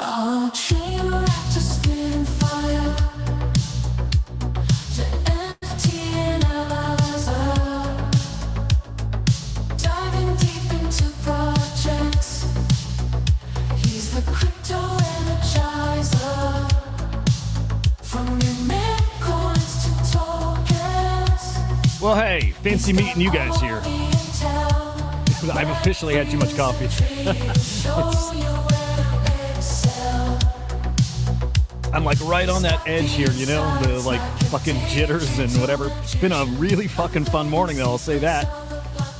A train reactor spitting fire. The NFT analyzer, diving deep into projects. He's the crypto energizer. From your meme coins to tokens. Well, hey, fancy meeting you guys here. I've officially had too much coffee. I'm like right on that edge here, you know, the like fucking jitters and whatever. It's been a really fucking fun morning, though, I'll say that.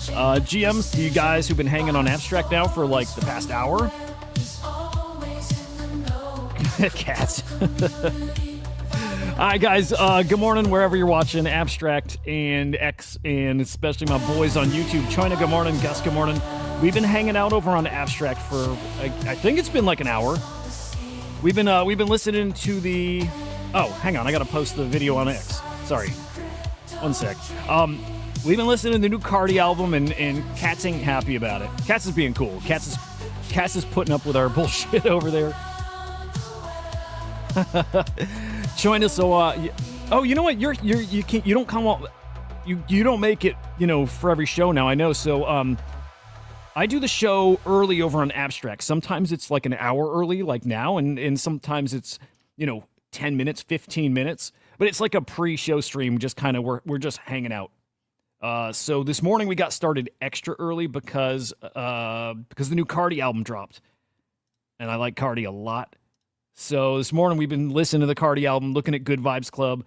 GMs to you guys who've been hanging on Abstract now for like the past hour. Cats. All right, guys, good morning wherever you're watching Abstract and X, and especially my boys on YouTube. China, good morning. Gus, good morning. We've been hanging out over on Abstract for, I think it's been like an hour. We've been listening to the, oh, hang on, I gotta post the video on X. Sorry, one sec. We've been listening to the new Cardi album, and Cats ain't happy about it. Cats is being cool. Cats is putting up with our bullshit over there. Join us. So, oh, you know what? You don't come on. You don't make it. You know, for every show now. I know. So, I do the show early over on Abstract. Sometimes it's like an hour early, like now, and sometimes it's 10 minutes, 15 minutes. But it's like a pre-show stream. Just kind of we're just hanging out. So this morning we got started extra early because the new Cardi album dropped, and I like Cardi a lot. So this morning we've been listening to the Cardi album, looking at Good Vibes Club,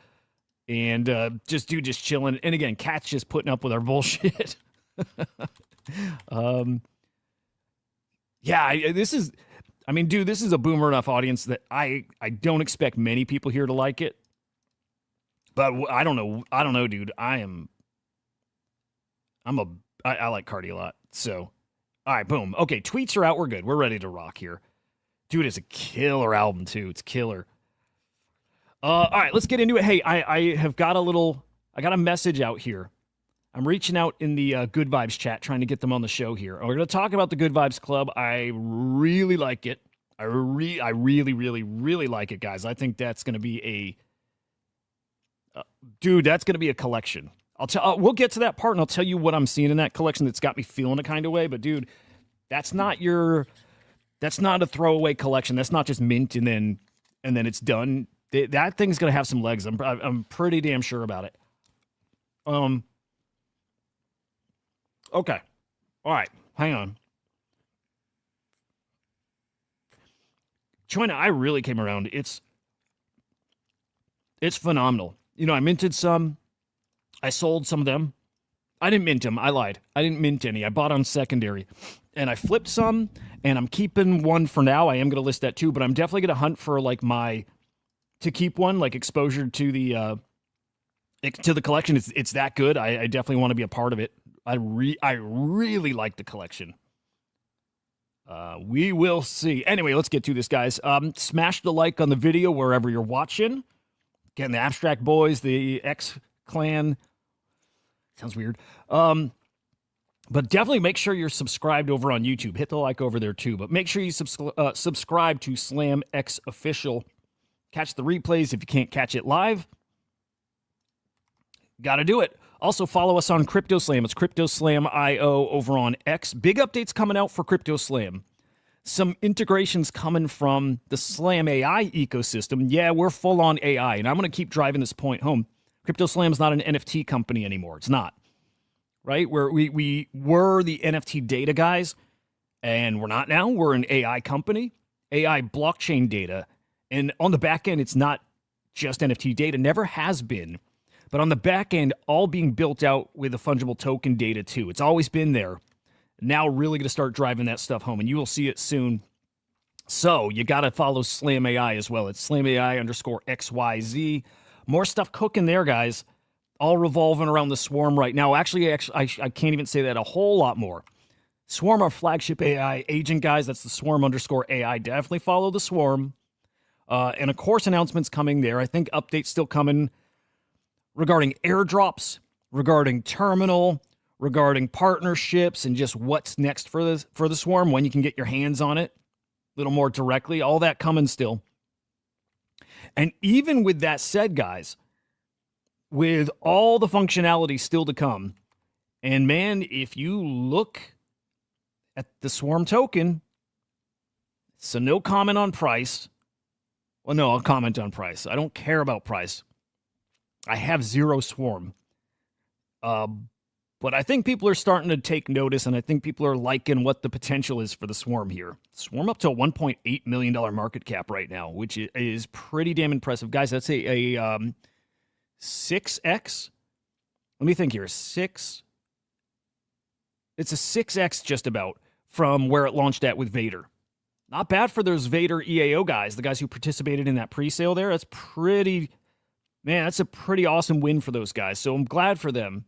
and just chilling. And again, Cat's just putting up with our bullshit. This is a boomer enough audience that I don't expect many people here to like it. But I don't know, dude. I like Cardi a lot. So, all right, boom. Okay, tweets are out. We're good. We're ready to rock here. Dude, it's a killer album, too. It's killer. All right, let's get into it. Hey, I got a message out here. I'm reaching out in the Good Vibes chat, trying to get them on the show here. We're going to talk about the Good Vibes Club. I really like it. I really, really, really like it, guys. I think that's going to be that's going to be a collection. We'll get to that part, and I'll tell you what I'm seeing in that collection that's got me feeling a kind of way. But, dude, that's not a throwaway collection. That's not just mint and then it's done. That thing's gonna have some legs. I'm pretty damn sure about it. Okay. All right. Hang on. China, I really came around. It's phenomenal. I minted some. I sold some of them. I didn't mint them. I lied. I didn't mint any. I bought on secondary. And I flipped some, and I'm keeping one for now. I am going to list that too, but I'm definitely going to hunt for like to keep one, like exposure to the collection. It's that good. I definitely want to be a part of it. I really like the collection. We will see. Anyway, let's get to this, guys. Smash the like on the video wherever you're watching. Again, the Abstract Boys, the X Clan. Sounds weird. But definitely make sure you're subscribed over on YouTube. Hit the like over there too. But make sure you subscribe to SlamX Official. Catch the replays if you can't catch it live. Got to do it. Also follow us on CryptoSlam. It's CryptoSlam.io over on X. Big updates coming out for CryptoSlam. Some integrations coming from the Slam AI ecosystem. Yeah, we're full on AI, and I'm going to keep driving this point home. CryptoSlam is not an NFT company anymore. It's not. Right? We were the NFT data guys, and we're not now. We're an AI company, AI blockchain data. And on the back end, it's not just NFT data, never has been. But on the back end, all being built out with a fungible token data too. It's always been there. Now really going to start driving that stuff home, and you will see it soon. So you got to follow Slam AI as well. It's SlamAI_XYZ. More stuff cooking there, guys. All revolving around the Swarm right now. Actually, I can't even say that, a whole lot more. Swarm, our flagship AI agent, guys. That's the Swarm_AI. Definitely follow the Swarm. And of course, announcements coming there. I think updates still coming regarding airdrops, regarding terminal, regarding partnerships, and just what's next for the Swarm, when you can get your hands on it. little more directly. All that coming still. And even with that said, guys, with all the functionality still to come, and man, if you look at the Swarm token, so no comment on price. Well, no, I'll comment on price. I don't care about price. I have zero Swarm. But I think people are starting to take notice, and I think people are liking what the potential is for the Swarm here. Swarm up to a $1.8 million market cap right now, which is pretty damn impressive. Guys, that's a 6x. Let me think here. It's a 6x just about from where it launched at with Vader. Not bad for those Vader EAO guys, the guys who participated in that pre-sale there. That's pretty, man, that's a pretty awesome win for those guys. So I'm glad for them.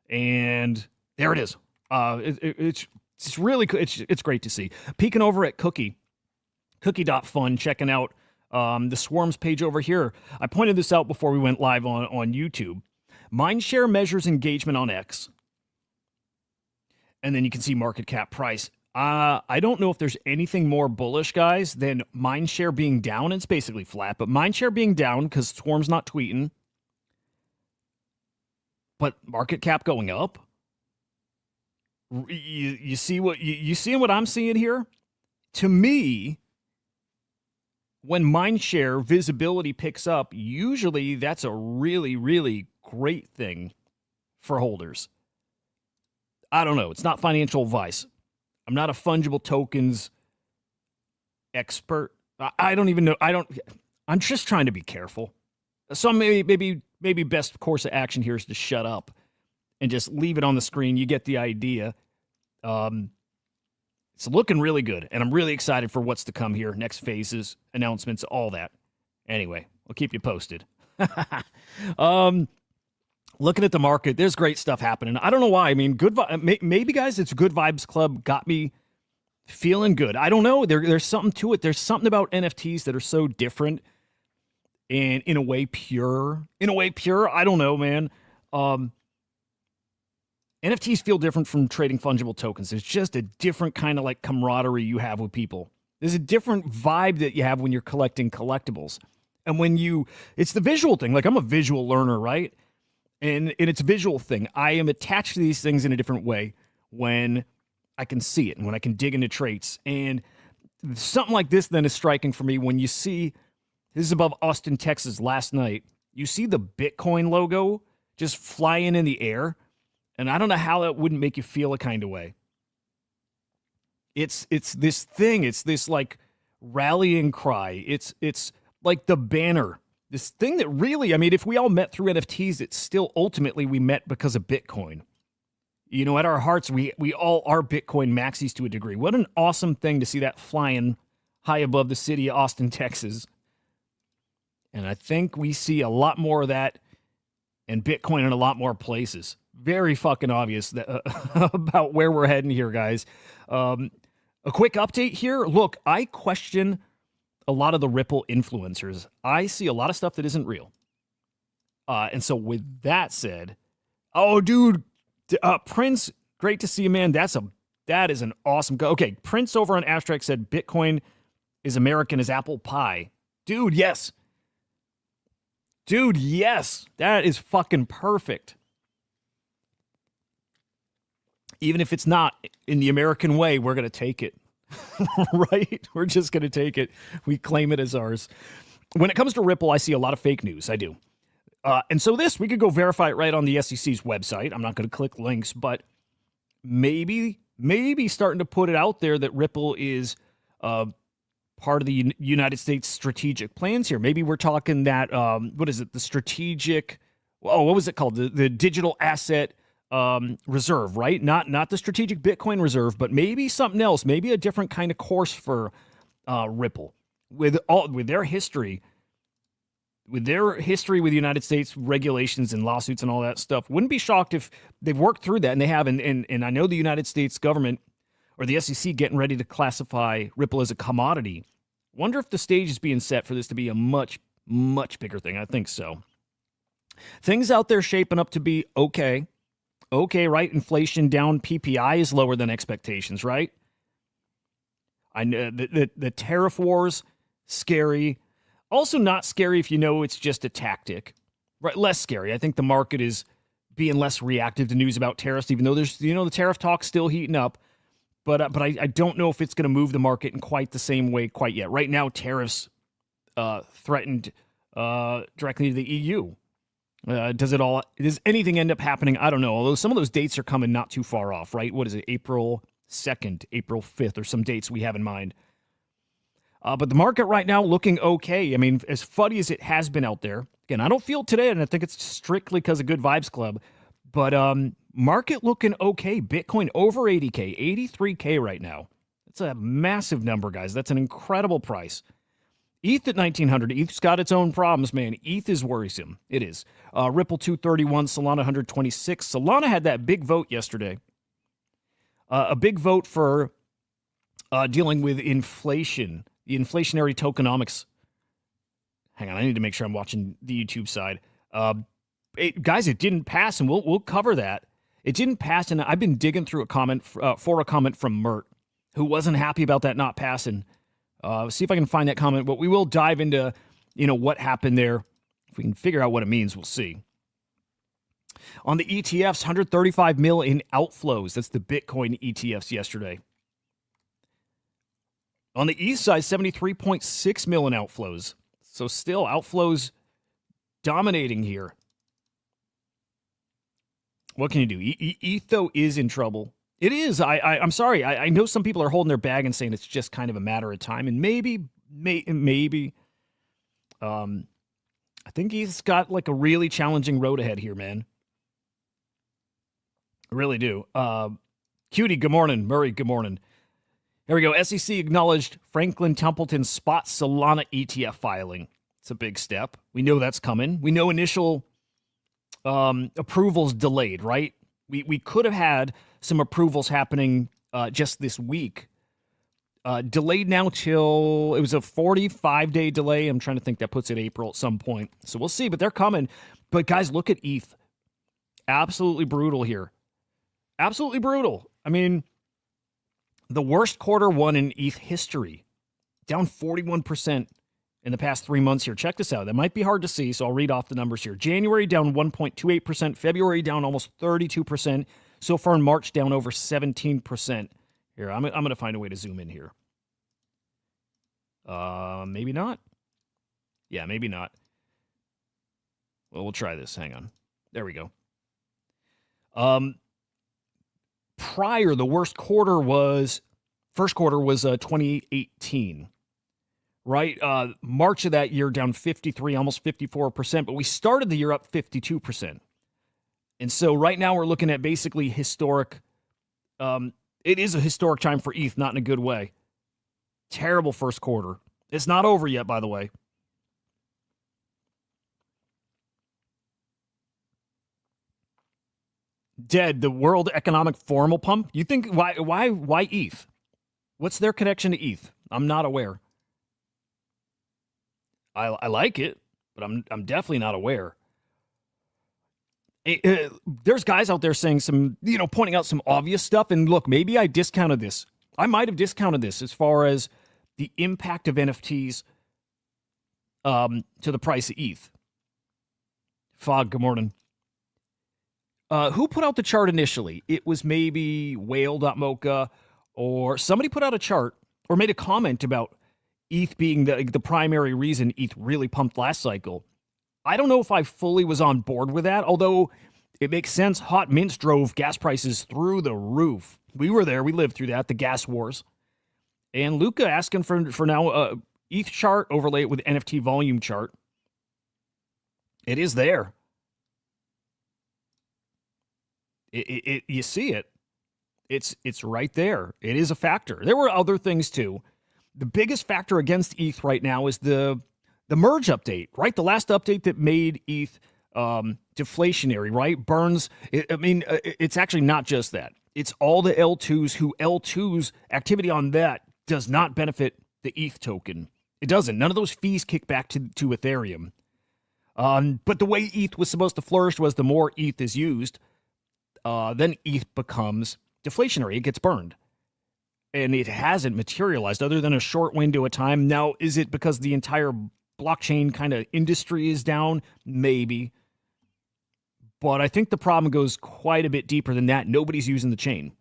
And there it is. It's really cool. It's great to see. Peeking over at Cookie.fun, checking out the Swarms page over here. I pointed this out before we went live on YouTube. Mindshare measures engagement on X. And then you can see market cap price. I don't know if there's anything more bullish, guys, than Mindshare being down. It's basically flat, but Mindshare being down because Swarm's not tweeting. But market cap going up. You see what you seeing what I'm seeing here? To me, when Mindshare visibility picks up, usually that's a really, really great thing for holders. I don't know. It's not financial advice. I'm not a fungible tokens expert. I don't even know. I'm just trying to be careful. So maybe best course of action here is to shut up and just leave it on the screen. You get the idea. It's looking really good, and I'm really excited for what's to come here. Next phases, announcements, all that. Anyway, I'll keep you posted. Looking at the market, there's great stuff happening. I don't know why. I mean, maybe, guys, it's Good Vibes Club got me feeling good. I don't know. There's something to it. There's something about NFTs that are so different and in a way pure. I don't know, man. NFTs feel different from trading fungible tokens. There's just a different kind of like camaraderie you have with people. There's a different vibe that you have when you're collecting collectibles. And it's the visual thing. Like, I'm a visual learner, right? And it's a visual thing. I am attached to these things in a different way when I can see it and when I can dig into traits. And something like this then is striking for me when you see, this is above Austin, Texas last night. You see the Bitcoin logo just flying in the air. And I don't know how that wouldn't make you feel a kind of way. It's this thing. It's this like rallying cry. It's like the banner. This thing that really, I mean, if we all met through NFTs, it's still ultimately we met because of Bitcoin. You know, at our hearts, we all are Bitcoin maxis to a degree. What an awesome thing to see that flying high above the city of Austin, Texas. And I think we see a lot more of that and Bitcoin in a lot more places. Very fucking obvious about where we're heading here, guys. A quick update here. Look, I question a lot of the Ripple influencers. I see a lot of stuff that isn't real. And so with that said, oh, dude, Prince, great to see you, man. That is an awesome go. Okay, Prince over on Abstract said Bitcoin is American as apple pie. Dude, yes. Dude, yes. That is fucking perfect. Even if it's not in the American way, we're going to take it. Right? We're just going to take it. We claim it as ours. When it comes to Ripple, I see a lot of fake news. I do. And so we could go verify it right on the SEC's website. I'm not going to click links, but maybe starting to put it out there that Ripple is part of the United States strategic plans here. Maybe we're talking that, what is it? The strategic, what was it called? The digital asset reserve, right? Not the strategic Bitcoin reserve, but maybe something else, maybe a different kind of course for Ripple with their history with the United States regulations and lawsuits and all that stuff. Wouldn't be shocked if they've worked through that, and they have. And I know the United States government or the SEC getting ready to classify Ripple as a commodity. Wonder if the stage is being set for this to be a much, much bigger thing. I think so. Things out there shaping up to be okay. Okay, right? Inflation down, PPI is lower than expectations, right? I know the tariff wars, scary. Also not scary if you know it's just a tactic. Right, less scary. I think the market is being less reactive to news about tariffs, even though there's, the tariff talk's still heating up. But I don't know if it's going to move the market in quite the same way quite yet. Right now, tariffs threatened directly to the EU. Does anything end up happening? I don't know. Although some of those dates are coming not too far off, right? What is it? April 2nd, April 5th, or some dates we have in mind. But the market right now looking okay. I mean, as fuddy as it has been out there. Again, I don't feel today, and I think it's strictly because of Good Vibes Club. But market looking okay. Bitcoin over 80K, 83K right now. That's a massive number, guys. That's an incredible price. ETH at 1900. ETH's got its own problems, man. ETH is worrisome. It is. Ripple 231, Solana 126. Solana had that big vote yesterday. A big vote for dealing with inflation, the inflationary tokenomics. Hang on, I need to make sure I'm watching the YouTube side. Guys, it didn't pass, and we'll cover that. It didn't pass, and I've been digging through a comment for a comment from Mert, who wasn't happy about that not passing. See if I can find that comment, but we will dive into, what happened there. If we can figure out what it means, we'll see. On the ETFs, 135 mil in outflows. That's the Bitcoin ETFs yesterday. On the ETH side, 73.6 mil in outflows. So still outflows dominating here. What can you do? ETH, though, is in trouble. It is. I'm sorry. I know some people are holding their bag and saying it's just kind of a matter of time. And maybe. I think he's got like a really challenging road ahead here, man. I really do. Cutie, good morning. Murray, good morning. Here we go. SEC acknowledged Franklin Templeton's spot Solana ETF filing. It's a big step. We know that's coming. We know initial approvals delayed, right? We could have had some approvals happening just this week. Delayed now till, it was a 45-day delay. I'm trying to think that puts it April at some point. So we'll see, but they're coming. But guys, look at ETH. Absolutely brutal here. Absolutely brutal. I mean, the worst quarter one in ETH history. Down 41% in the past 3 months here. Check this out. That might be hard to see, so I'll read off the numbers here. January down 1.28%. February down almost 32%. So far in March down over 17%. Here, I'm going to find a way to zoom in here. Maybe not. Yeah, maybe not. Well, we'll try this. Hang on. There we go. Prior, the first quarter was 2018, right? March of that year down 53, almost 54%, but we started the year up 52%. And so right now we're looking at basically historic, it is a historic time for ETH, not in a good way. Terrible first quarter. It's not over yet, by the way. Dead, the World Economic Forum will pump? You think, why ETH? What's their connection to ETH? I'm not aware. I like it, but I'm definitely not aware. There's guys out there saying some, pointing out some obvious stuff. And look, maybe I discounted this. I might have discounted this as far as the impact of NFTs to the price of ETH. Fog, good morning. Who put out the chart initially? It was maybe whale.mocha, or somebody put out a chart or made a comment about ETH being the primary reason ETH really pumped last cycle. I don't know if I fully was on board with that, although it makes sense. Hot mints drove gas prices through the roof. We were there. We lived through that, the gas wars. And Luca asking for now ETH chart, overlay it with NFT volume chart. It is there. You see it. It's right there. It is a factor. There were other things too. The biggest factor against ETH right now is the merge update, right? The last update that made ETH deflationary, right? Burns. It's actually not just that. It's all the L2's activity on that does not benefit the ETH token. It doesn't. None of those fees kick back to Ethereum. But the way ETH was supposed to flourish was the more ETH is used, then ETH becomes deflationary. It gets burned. and it hasn't materialized other than a short window of time. Now, is it because the entire blockchain kind of industry is down? Maybe. But I think the problem goes quite a bit deeper than that. Nobody's using the chain.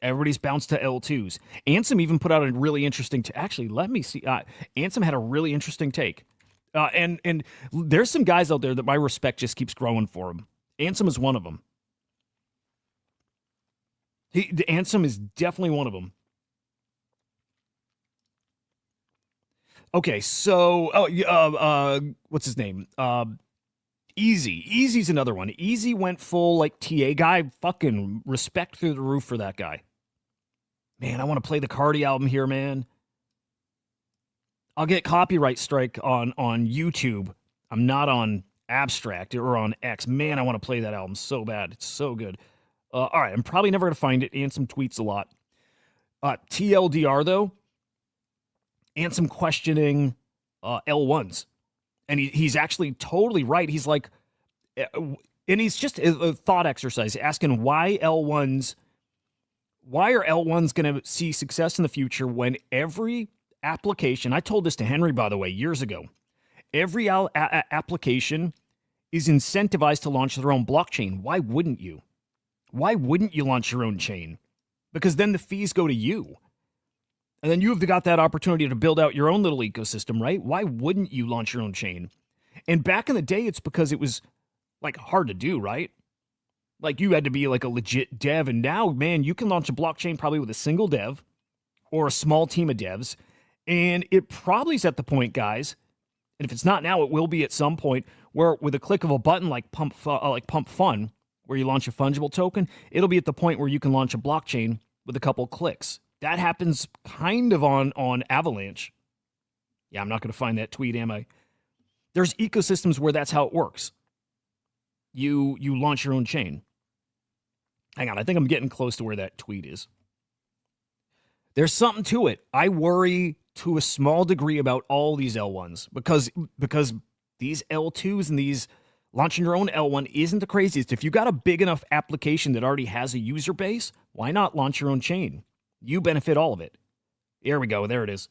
Everybody's bounced to L2s. Ansem even put out a really interesting... Actually, let me see. Ansem had a really interesting take. And there's some guys out there that my respect just keeps growing for him. Ansem is one of them. Ansem is definitely one of them. Okay, so... what's his name? Easy. Easy's another one. Easy went full, like, TA guy. Fucking respect through the roof for that guy. Man, I want to play the Cardi album here, man. I'll get copyright strike on YouTube. I'm not on Abstract or on X. Man, I want to play that album so bad. It's so good. All right, I'm probably never going to find it. Ansem tweets a lot. TLDR, though. Ansem questioning L1s. And he's actually totally right. He's like, and he's just a thought exercise, asking why are L1s going to see success in the future when every application, I told this to Henry, by the way, years ago, every application is incentivized to launch their own blockchain. Why wouldn't you? Why wouldn't you launch your own chain? Because then the fees go to you. And then you've got that opportunity to build out your own little ecosystem, right? Why wouldn't you launch your own chain? And back in the day, it's because it was, like, hard to do, right? Like, you had to be, like, a legit dev. And now, man, you can launch a blockchain probably with a single dev or a small team of devs. And it probably is at the point, guys, and if it's not now, it will be at some point, where with a click of a button like Pump Fun, where you launch a fungible token, it'll be at the point where you can launch a blockchain with a couple clicks. That happens kind of on Avalanche. Yeah, I'm not going to find that tweet, am I? There's ecosystems where that's how it works. You launch your own chain. Hang on, I think I'm getting close to where that tweet is. There's something to it. I worry to a small degree about all these L1s because these L2s and these launching your own L1 isn't the craziest. If you got a big enough application that already has a user base, why not launch your own chain? You benefit all of it. Here we go. There it is.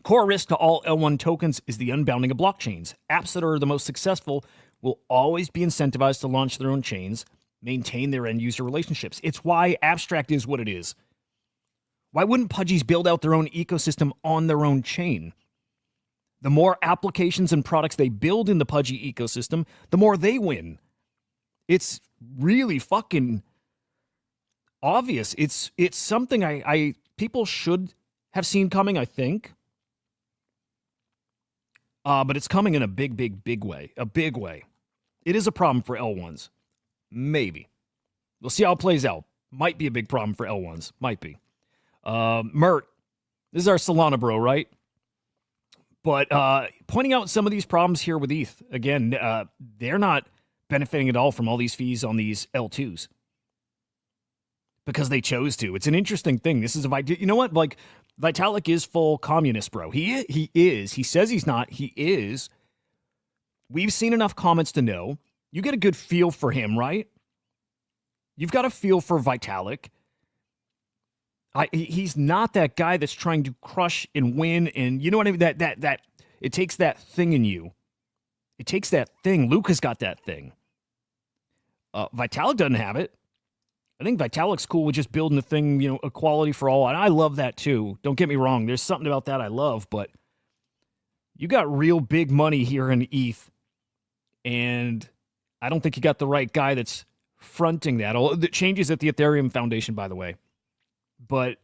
Core risk to all L1 tokens is the unbounding of blockchains. Apps that are the most successful will always be incentivized to launch their own chains, maintain their end-user relationships. It's why Abstract is what it is. Why wouldn't Pudgies build out their own ecosystem on their own chain? The more applications and products they build in the Pudgy ecosystem, the more they win. It's really fucking obvious. It's something I people should have seen coming, I think. But it's coming in a big way. A big way. It is a problem for L1s. Maybe. We'll see how it plays out. Might be a big problem for L1s. Might be. Mert, this is our Solana bro, right? But pointing out some of these problems here with ETH, again, they're not benefiting at all from all these fees on these L2s. Because they chose to. It's an interesting thing. This is you know what? Like, Vitalik is full communist, bro. He is. He says he's not. He is. We've seen enough comments to know. You get a good feel for him, right? You've got a feel for Vitalik. He's not that guy that's trying to crush and win, and you know what I mean? That it takes that thing in you. It takes that thing. Luke has got that thing. Vitalik doesn't have it. I think Vitalik's cool with just building the thing, you know, equality for all, and I love that too. Don't get me wrong. There's something about that I love, but you got real big money here in ETH, and I don't think you got the right guy that's fronting that. All the changes at the Ethereum Foundation, by the way. But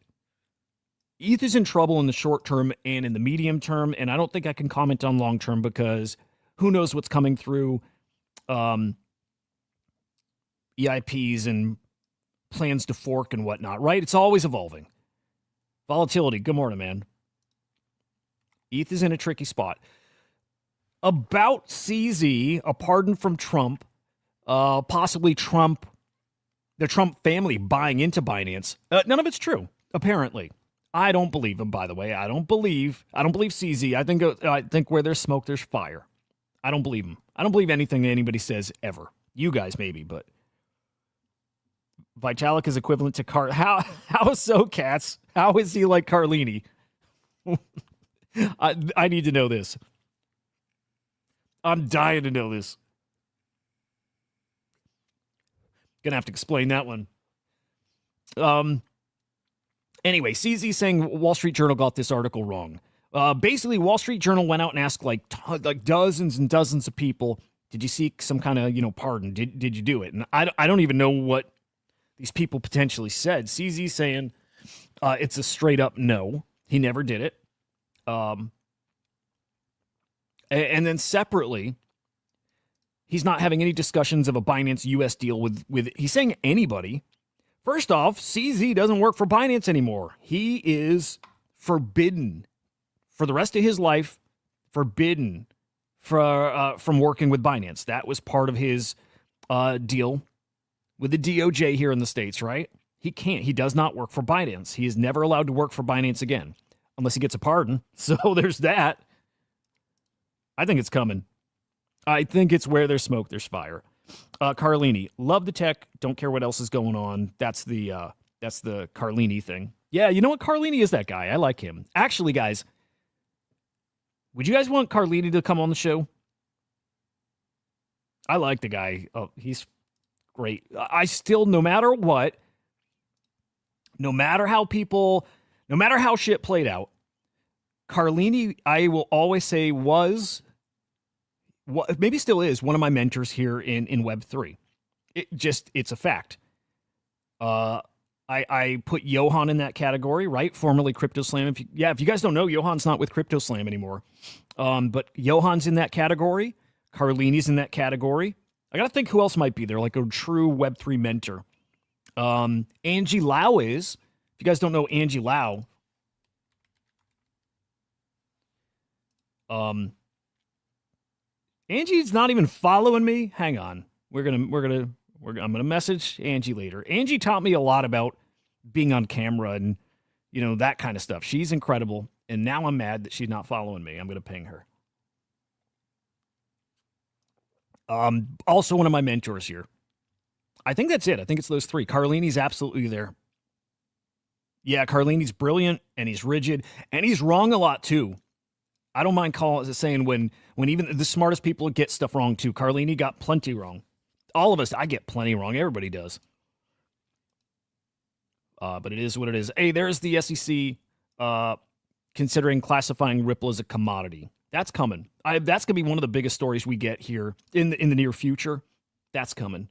ETH is in trouble in the short term and in the medium term, and I don't think I can comment on long term because who knows what's coming through EIPs and plans to fork and whatnot, right? It's always evolving. Volatility. Good morning, man. ETH is in a tricky spot. About CZ, a pardon from Trump, possibly the Trump family buying into Binance. None of it's true, apparently. I don't believe him, by the way. I don't believe CZ. I think where there's smoke, there's fire. I don't believe him. I don't believe anything anybody says ever. You guys maybe, but Vitalik is equivalent to How so, Cats? How is he like Carlini? I need to know this. I'm dying to know this. Gonna have to explain that one. Anyway, CZ saying Wall Street Journal got this article wrong. Basically, Wall Street Journal went out and asked like dozens and dozens of people, did you seek some kind of pardon? Did you do it? And I don't even know what these people potentially said. CZ saying it's a straight up no. He never did it. And then separately, he's not having any discussions of a Binance US deal with he's saying anybody. First off, CZ doesn't work for Binance anymore. He is forbidden for the rest of his life, forbidden from working with Binance. That was part of his deal with the DOJ here in the States, right? He can't. He does not work for Binance. He is never allowed to work for Binance again unless he gets a pardon. So there's that. I think it's coming. I think it's where there's smoke, there's fire. Carlini, love the tech. Don't care what else is going on. That's the Carlini thing. Yeah, you know what? Carlini is that guy. I like him. Actually, guys, would you guys want Carlini to come on the show? I like the guy. Oh, he's great. I still, no matter what, no matter how shit played out, Carlini, I will always say maybe still is one of my mentors here in Web3. It's a fact. I put Johan in that category, right? Formerly CryptoSlam. If you guys don't know, Johan's not with CryptoSlam anymore. But Johan's in that category. Carlini's in that category. I got to think who else might be there, like a true Web3 mentor. Angie Lau is. If you guys don't know Angie Lau, Angie's not even following me. Hang on. I'm gonna message Angie later. Angie taught me a lot about being on camera and that kind of stuff. She's incredible, and now I'm mad that she's not following me. I'm gonna ping her. Also one of my mentors here. I think that's it. I think it's those three. Carlini's absolutely there. Yeah, Carlini's brilliant, and he's rigid, and he's wrong a lot too. I don't mind saying when even the smartest people get stuff wrong too. Carlini got plenty wrong. All of us, I get plenty wrong. Everybody does. But it is what it is. Hey, there's the SEC considering classifying Ripple as a commodity. That's coming. That's gonna be one of the biggest stories we get here in the near future. That's coming.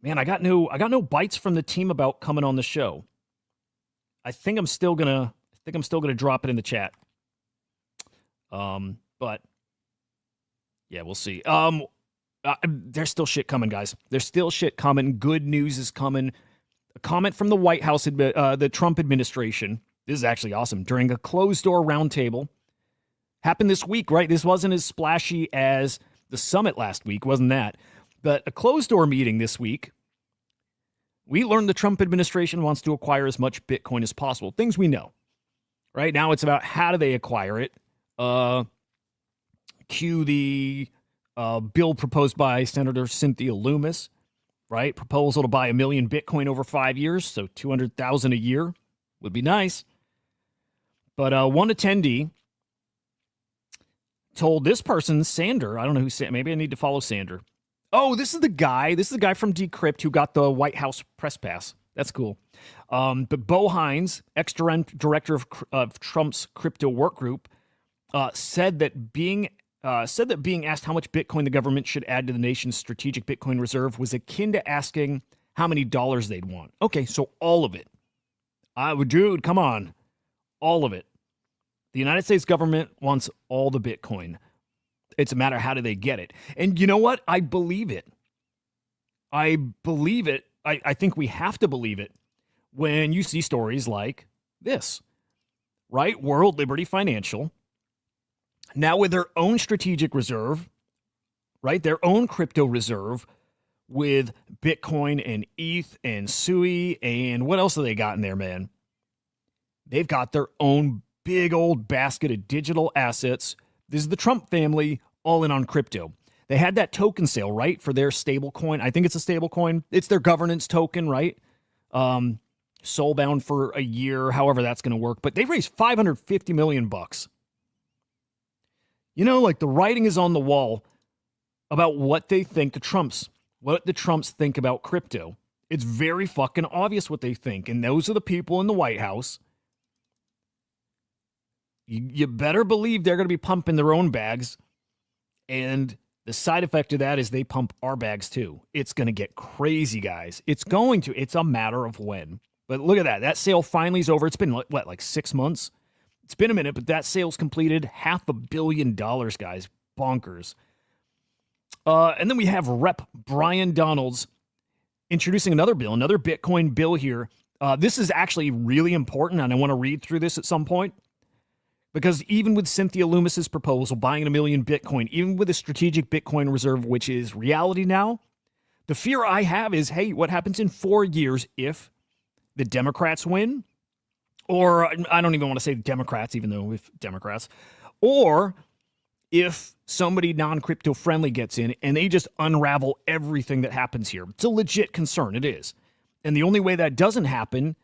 Man, I got no bites from the team about coming on the show. I think I'm still gonna drop it in the chat. But yeah, we'll see. There's still shit coming, guys. There's still shit coming. Good news is coming. A comment from the White House, the Trump administration. This is actually awesome. During a closed-door roundtable. Happened this week, right? This wasn't as splashy as the summit last week, wasn't that? But a closed-door meeting this week. We learned the Trump administration wants to acquire as much Bitcoin as possible. Things we know. Right now, it's about how do they acquire it. Cue the bill proposed by Senator Cynthia Lummis, right? Proposal to buy 1 million Bitcoin over 5 years, so 200,000 a year would be nice. But one attendee told this person, Sander, I don't know who, maybe I need to follow Sander. Oh, this is the guy from Decrypt who got the White House press pass. That's cool. But Bo Hines, ex-director of Trump's crypto work group, said that being asked how much Bitcoin the government should add to the nation's strategic Bitcoin reserve was akin to asking how many dollars they'd want. Okay, so all of it. Dude, come on. All of it. The United States government wants all the Bitcoin. It's a matter of how do they get it. And you know what? I believe it. I believe it. I think we have to believe it when you see stories like this, right? World Liberty Financial, now with their own strategic reserve, right? Their own crypto reserve with Bitcoin and ETH and SUI and what else have they got in there, man? They've got their own big old basket of digital assets. This is the Trump family all in on crypto. They had that token sale, right, for their stable coin. I think it's a stable coin. It's their governance token, right? Soulbound for a year, however that's going to work. But they raised $550 million. You know, like the writing is on the wall about what they think what the Trumps think about crypto. It's very fucking obvious what they think. And those are the people in the White House. You better believe they're going to be pumping their own bags. And the side effect of that is they pump our bags too. It's going to get crazy, guys. It's a matter of when. But look at that. That sale finally is over. It's been, what, like 6 months? It's been a minute, but that sale's completed. $500 million, guys. Bonkers. And then we have Rep. Brian Donalds introducing another bill, another Bitcoin bill here. This is actually really important, and I want to read through this at some point. Because even with Cynthia Lummis's proposal, buying 1 million Bitcoin, even with a strategic Bitcoin reserve, which is reality now, the fear I have is, hey, what happens in 4 years if the Democrats win? Or I don't even want to say Democrats, even though if Democrats, or if somebody non-crypto friendly gets in and they just unravel everything that happens here. It's a legit concern. It is. And the only way that doesn't happen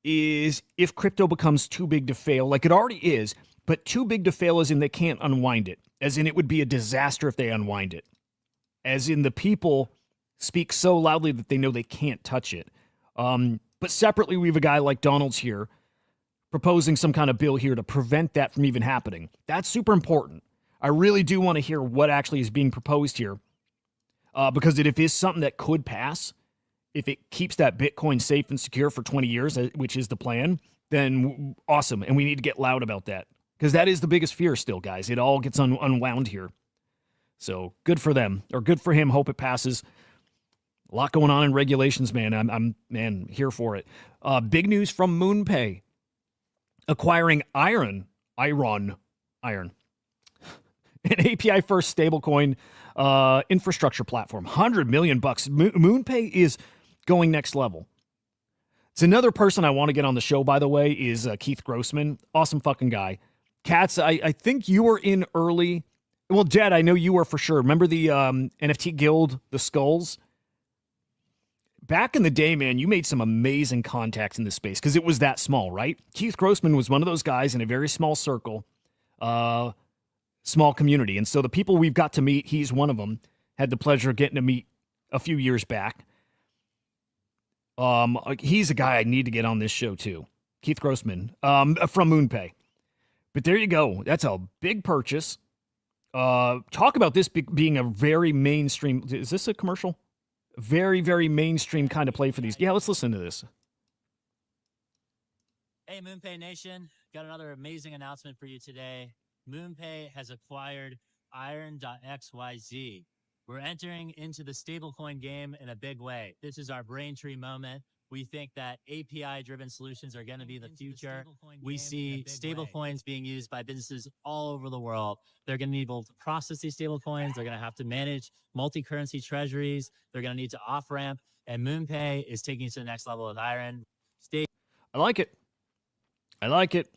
is if crypto becomes too big to fail, like it already is, but too big to fail as in they can't unwind it, as in it would be a disaster if they unwind it, as in the people speak so loudly that they know they can't touch it. But separately, we have a guy like Donald's here proposing some kind of bill here to prevent that from even happening. That's super important. I really do want to hear what actually is being proposed here, because if it is something that could pass, if it keeps that Bitcoin safe and secure for 20 years, which is the plan, then awesome. And we need to get loud about that, because that is the biggest fear still, guys. It all gets unwound here. So good for them, or good for him. Hope it passes. A lot going on in regulations, man. I'm here for it. Big news from MoonPay acquiring Iron, an API-first stablecoin infrastructure platform. $100 million. MoonPay is going next level. It's another person I want to get on the show, by the way, is Keith Grossman. Awesome fucking guy. Katz, I think you were in early. Well, Jed, I know you were for sure. Remember the NFT guild, the Skulls? Back in the day, man, you made some amazing contacts in this space because it was that small, right? Keith Grossman was one of those guys in a very small circle, small community. And so the people we've got to meet, he's one of them. Had the pleasure of getting to meet a few years back. He's a guy I need to get on this show too. Keith Grossman from MoonPay. But there you go. That's a big purchase. Talk about this being a very mainstream. Is this a commercial? Very, very mainstream kind of play for these. Yeah, let's listen to this. Hey, MoonPay Nation. Got another amazing announcement for you today. MoonPay has acquired Iron.xyz. We're entering into the stablecoin game in a big way. This is our Braintree moment. We think that API-driven solutions are going to be the future. We see stablecoins being used by businesses all over the world. They're going to need to process these stablecoins. They're going to have to manage multi-currency treasuries. They're going to need to off-ramp. And MoonPay is taking it to the next level with Iron. I like it. I like it.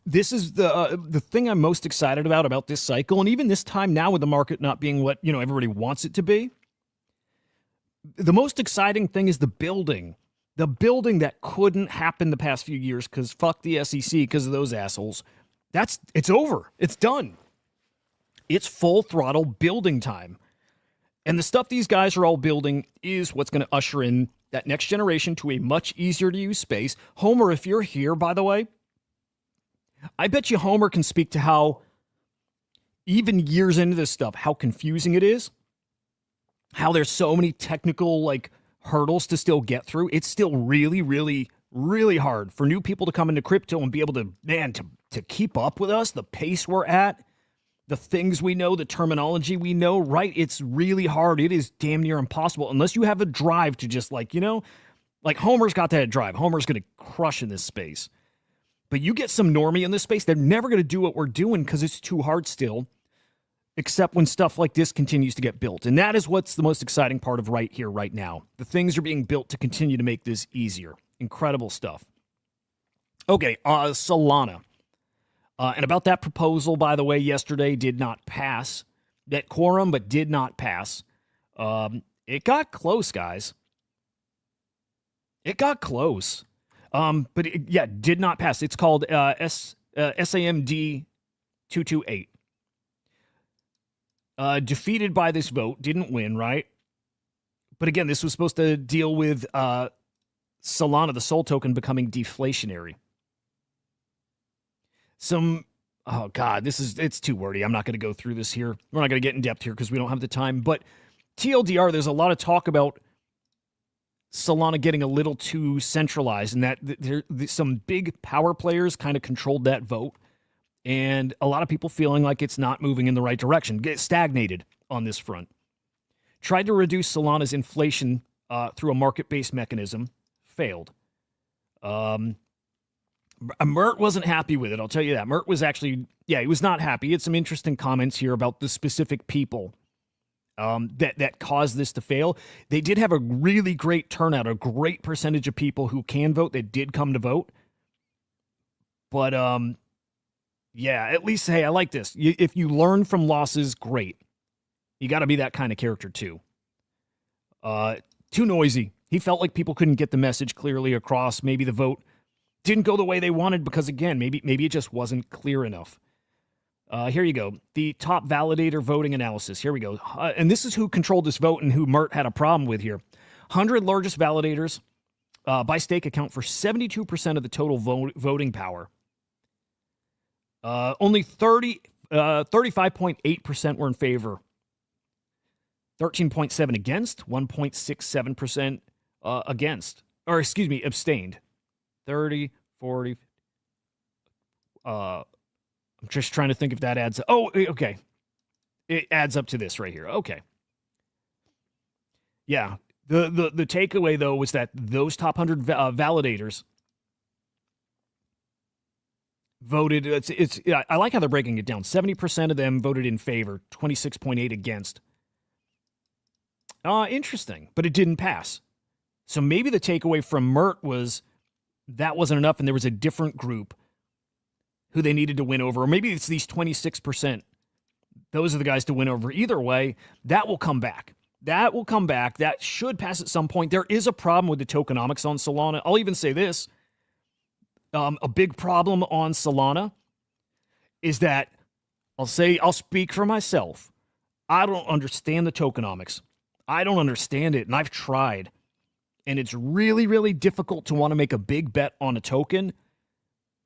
This is the thing I'm most excited about this cycle, and even this time now with the market not being what everybody wants it to be. The most exciting thing is the building that couldn't happen the past few years because fuck the SEC because of those assholes. It's over. It's done. It's full throttle building time. And the stuff these guys are all building is what's going to usher in that next generation to a much easier to use space. Homer, if you're here, by the way, I bet you Homer can speak to how, even years into this stuff, how confusing it is. How there's so many technical hurdles to still get through. It's still really, really, really hard for new people to come into crypto and be able to, to keep up with us, the pace we're at, the things we know, the terminology we know, right? It's really hard. It is damn near impossible unless you have a drive to just Homer's got that drive. Homer's going to crush in this space. But you get some normie in this space, they're never going to do what we're doing because it's too hard still. Except when stuff like this continues to get built. And that is what's the most exciting part of right here, right now. The things are being built to continue to make this easier. Incredible stuff. Okay, Solana. And about that proposal, by the way, yesterday did not pass. that quorum, but did not pass. It got close, guys. It got close. But it, did not pass. It's called SAMD 228. Defeated by this vote, didn't win, right? But again, this was supposed to deal with Solana, the Sol token, becoming deflationary. Oh God, it's too wordy. I'm not going to go through this here. We're not going to get in depth here because we don't have the time. But TLDR, there's a lot of talk about Solana getting a little too centralized, and that some big power players kind of controlled that vote, and a lot of people feeling like it's not moving in the right direction, get stagnated on this front. Tried to reduce Solana's inflation through a market-based mechanism, failed. Mert wasn't happy with it, I'll tell you that. Mert was actually, he was not happy. He had some interesting comments here about the specific people that caused this to fail. They did have a really great turnout, a great percentage of people who can vote that did come to vote. But, at least, hey, I like this. If you learn from losses, great. You got to be that kind of character, too. Too noisy. He felt like people couldn't get the message clearly across. Maybe the vote didn't go the way they wanted because, again, maybe it just wasn't clear enough. Here you go. The top validator voting analysis. Here we go. And this is who controlled this vote and who Mert had a problem with here. 100 largest validators by stake account for 72% of the total voting power. Only 35.8% were in favor. 13.7% against. 1.67% against. Or, excuse me, abstained. 30, 40. I'm just trying to think if that adds up. Oh, okay. It adds up to this right here. Okay. Yeah. The takeaway, though, was that those top 100 validators voted. I like how they're breaking it down. 70% of them voted in favor, 26.8 against. Interesting. But it didn't pass. So maybe the takeaway from Mert was that wasn't enough, and there was a different group who they needed to win over. Or maybe it's these 26%. Those are the guys to win over. Either way, that will come back. That will come back. That should pass at some point. There is a problem with the tokenomics on Solana. I'll even say this. A big problem on Solana is that I'll speak for myself. I don't understand the tokenomics. I don't understand it, and I've tried. And it's really, really difficult to want to make a big bet on a token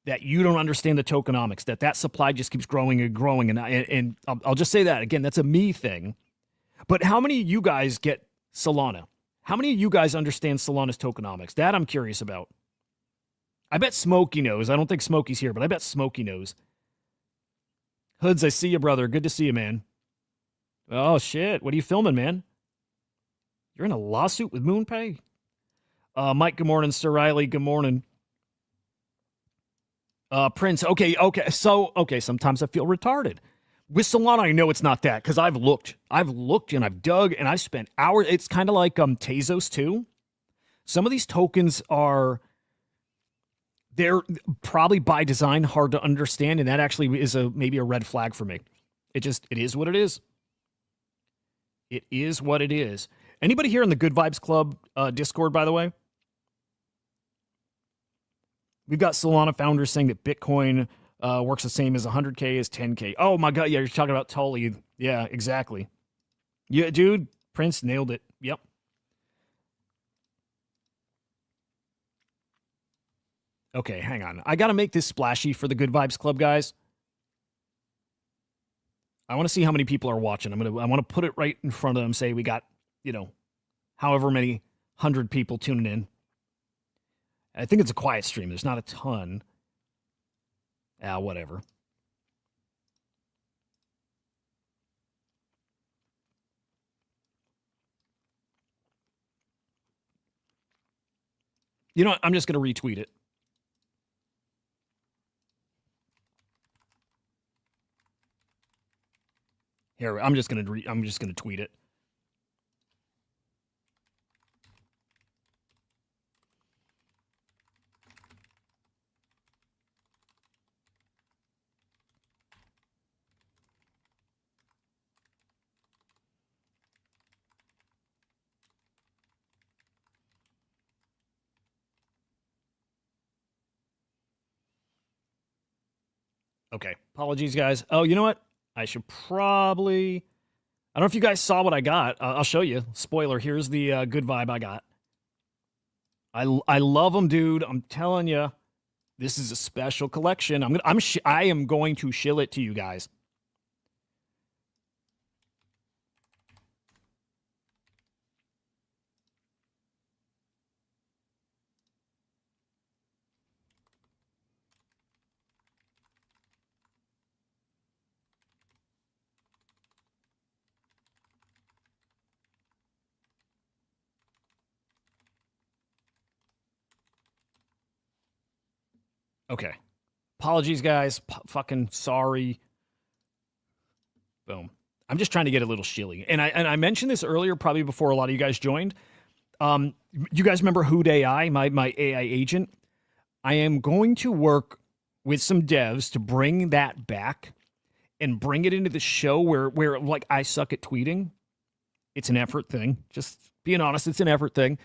that you don't understand the tokenomics, that supply just keeps growing and growing. And I'll just say that, again, that's a me thing. But how many of you guys get Solana? How many of you guys understand Solana's tokenomics? That I'm curious about. I bet Smokey knows. I don't think Smokey's here, but I bet Smokey knows. Hoods, I see you, brother. Good to see you, man. Oh, shit. What are you filming, man? You're in a lawsuit with MoonPay? Mike, good morning. Sir Riley, good morning. Prince, okay. So, sometimes I feel retarded. With Solana, I know it's not that because I've looked and I've dug and I've spent hours. It's kind of like Tezos too. Some of these tokens they're probably by design hard to understand, and that actually is maybe a red flag for me. It is what it is. It is what it is. Anybody here in the Good Vibes Club Discord, by the way? We've got Solana founders saying that Bitcoin works the same as 100K as 10K. Oh, my God. Yeah, you're talking about Tully. Yeah, exactly. Yeah, dude, Prince nailed it. Yep. Okay, hang on. I got to make this splashy for the Good Vibes Club, guys. I want to see how many people are watching. I want to put it right in front of them, say we got, however many 100 people tuning in. I think it's a quiet stream. There's not a ton. Whatever. You know what? I'm just going to retweet it. Here, I'm just going to tweet it. Okay. Apologies, guys. Oh, you know what? I should probably. I don't know if you guys saw what I got. I'll show you. Spoiler. Here's the good vibe I got. I love them, dude. I'm telling you, this is a special collection. I am going to shill it to you guys. Okay. Apologies, guys. Fucking sorry. Boom. I'm just trying to get a little shilly. And I mentioned this earlier, probably before a lot of you guys joined. You guys remember Hudah AI, my AI agent? I am going to work with some devs to bring that back and bring it into the show where like I suck at tweeting. It's an effort thing. Just being honest, it's an effort thing.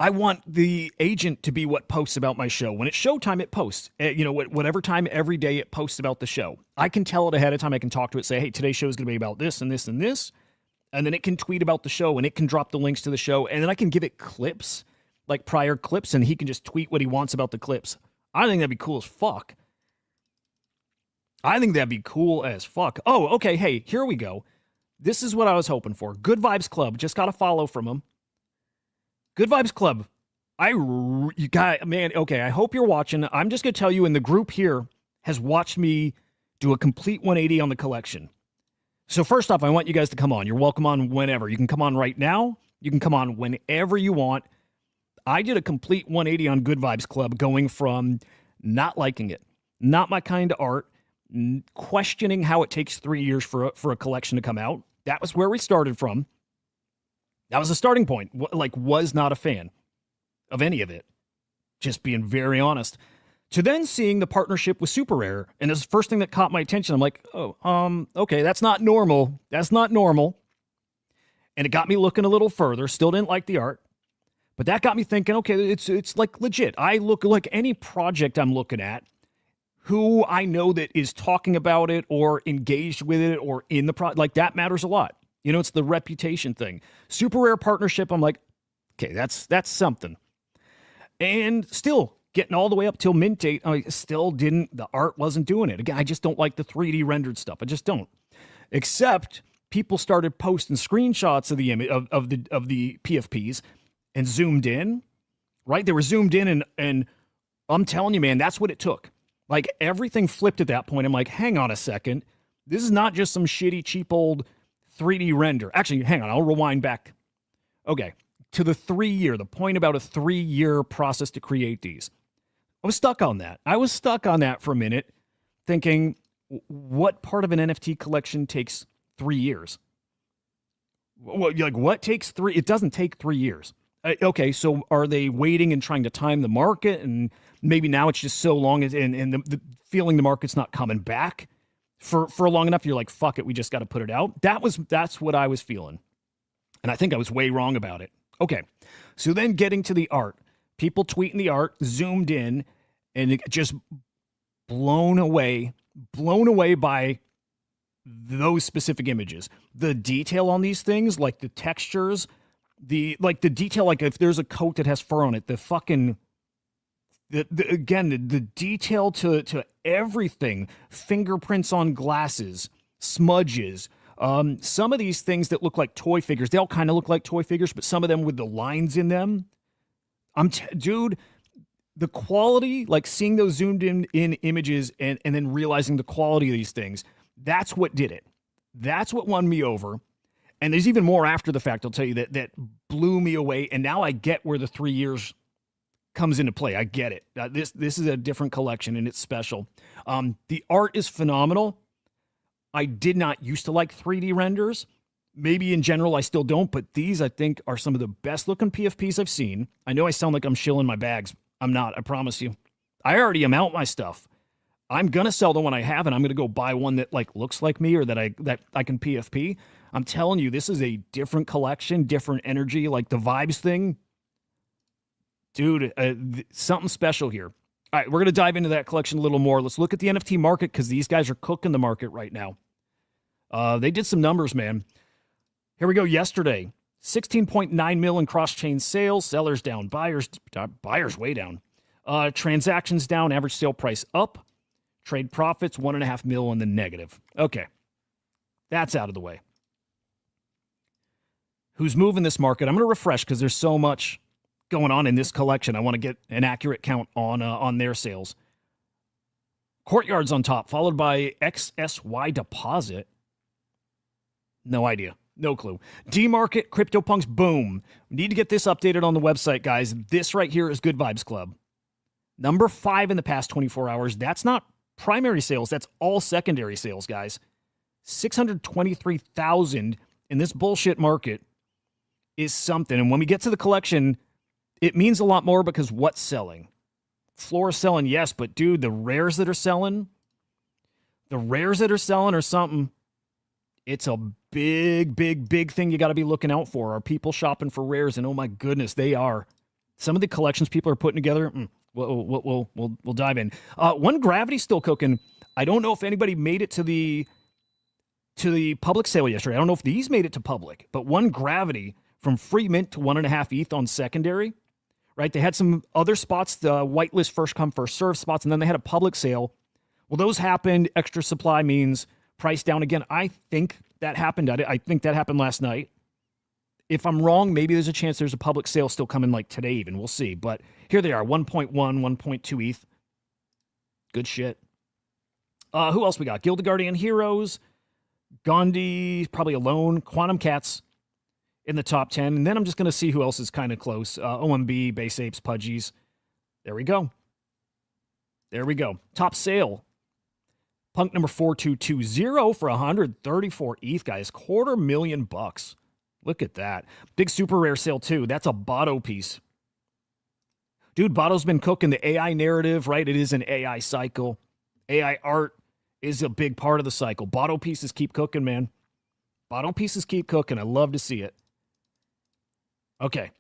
I want the agent to be what posts about my show. When it's showtime, it posts. Whatever time every day it posts about the show. I can tell it ahead of time. I can talk to it, say, hey, today's show is going to be about this and this and this. And then it can tweet about the show and it can drop the links to the show. And then I can give it clips, like prior clips, and he can just tweet what he wants about the clips. I think that'd be cool as fuck. I think that'd be cool as fuck. Oh, okay. Hey, here we go. This is what I was hoping for. Good Vibes Club. Just got a follow from him. Good Vibes Club. You got, man, okay, I hope you're watching. I'm just going to tell you, in the group here has watched me do a complete 180 on the collection. So first off, I want you guys to come on. You're welcome on whenever. You can come on right now. You can come on whenever you want. I did a complete 180 on Good Vibes Club, going from not liking it, not my kind of art, questioning how it takes 3 years for a collection to come out. That was where we started from. That was the starting point. Was not a fan of any of it. Just being very honest. To then seeing the partnership with Super Rare, and this is the first thing that caught my attention. I'm like, okay, that's not normal. That's not normal. And it got me looking a little further. Still didn't like the art. But that got me thinking, okay, it's like legit. I look like any project I'm looking at, who I know that is talking about it or engaged with it or in the project, like that matters a lot. It's the reputation thing. Super Rare partnership, I'm like, okay, that's something. And still getting all the way up till mint date, the art wasn't doing it. Again, I just don't like the 3D rendered stuff. I just don't. Except people started posting screenshots of the image of the PFPs and zoomed in, right? They were zoomed in and I'm telling you, man, that's what it took. Like everything flipped at that point. I'm like, hang on a second. This is not just some shitty, cheap old 3D render. Actually, hang on, I'll rewind back. Okay, to the point about a 3-year process to create these. I was stuck on that. For a minute, thinking, what part of an NFT collection takes 3 years? Well, like, what takes 3? It doesn't take 3 years. Okay, so are they waiting and trying to time the market? And maybe now it's just so long, and the feeling the market's not coming back for long enough, you're like, fuck it, we just got to put it out. That's what I was feeling. And I think I was way wrong about it. Okay. So then getting to the art, people tweeting the art, zoomed in, and it just blown away by those specific images. The detail on these things, like the textures, the detail, like if there's a coat that has fur on it, the detail to everything, fingerprints on glasses, smudges, some of these things that look like toy figures, they all kind of look like toy figures, but some of them with the lines in them. Dude, the quality, like seeing those zoomed in images and then realizing the quality of these things, that's what did it. That's what won me over. And there's even more after the fact, I'll tell you, that blew me away. And now I get where the 3 years comes into play. I get it. This is a different collection and it's special. The art is phenomenal. I did not used to like 3D renders. Maybe in general I still don't, but these I think are some of the best looking PFPs I've seen. I know I sound like I'm shilling my bags. I'm not, I promise you. I already am out my stuff. I'm gonna sell the one I have, and I'm gonna go buy one that like looks like me or that I can PFP. I'm telling you, this is a different collection, different energy, like the vibes thing. Dude, something special here. All right, we're going to dive into that collection a little more. Let's look at the NFT market because these guys are cooking the market right now. They did some numbers, man. Here we go. Yesterday, 16.9 million cross-chain sales. Sellers down. Buyers way down. Transactions down. Average sale price up. Trade profits, 1.5 mil in the negative. Okay. That's out of the way. Who's moving this market? I'm going to refresh because there's so much going on in this collection. I want to get an accurate count on their sales. Courtyard's on top, followed by XSY Deposit. No idea. No clue. D-Market, CryptoPunks, boom. We need to get this updated on the website, guys. This right here is Good Vibes Club. Number 5 in the past 24 hours. That's not primary sales. That's all secondary sales, guys. 623,000 in this bullshit market is something. And when we get to the collection, it means a lot more because what's selling? Floor selling, yes, but dude, the rares that are selling are something. It's a big thing you got to be looking out for. Are people shopping for rares? And oh my goodness, they are. Some of the collections people are putting together, we'll dive in. One Gravity's still cooking. I don't know if anybody made it to the public sale yesterday. I don't know if these made it to public, but One Gravity from free mint to 1.5 ETH on secondary, right? They had some other spots, the whitelist first come, first serve spots, and then they had a public sale. Well, those happened. Extra supply means price down again. I think that happened. I think that happened last night. If I'm wrong, maybe there's a chance there's a public sale still coming like today even. We'll see. But here they are, 1.1, 1.2 ETH. Good shit. Who else we got? Guild of Guardian Heroes. Gandhi, probably alone. Quantum Cats in the top 10. And then I'm just going to see who else is kind of close. OMB, Base Apes, Pudgies. There we go. Top sale. Punk number 4220 for 134 ETH, guys. $250,000. Look at that. Big super rare sale, too. That's a Botto piece. Dude, Botto's been cooking the AI narrative, right? It is an AI cycle. AI art is a big part of the cycle. Botto pieces keep cooking, man. Botto pieces keep cooking. I love to see it. Okay.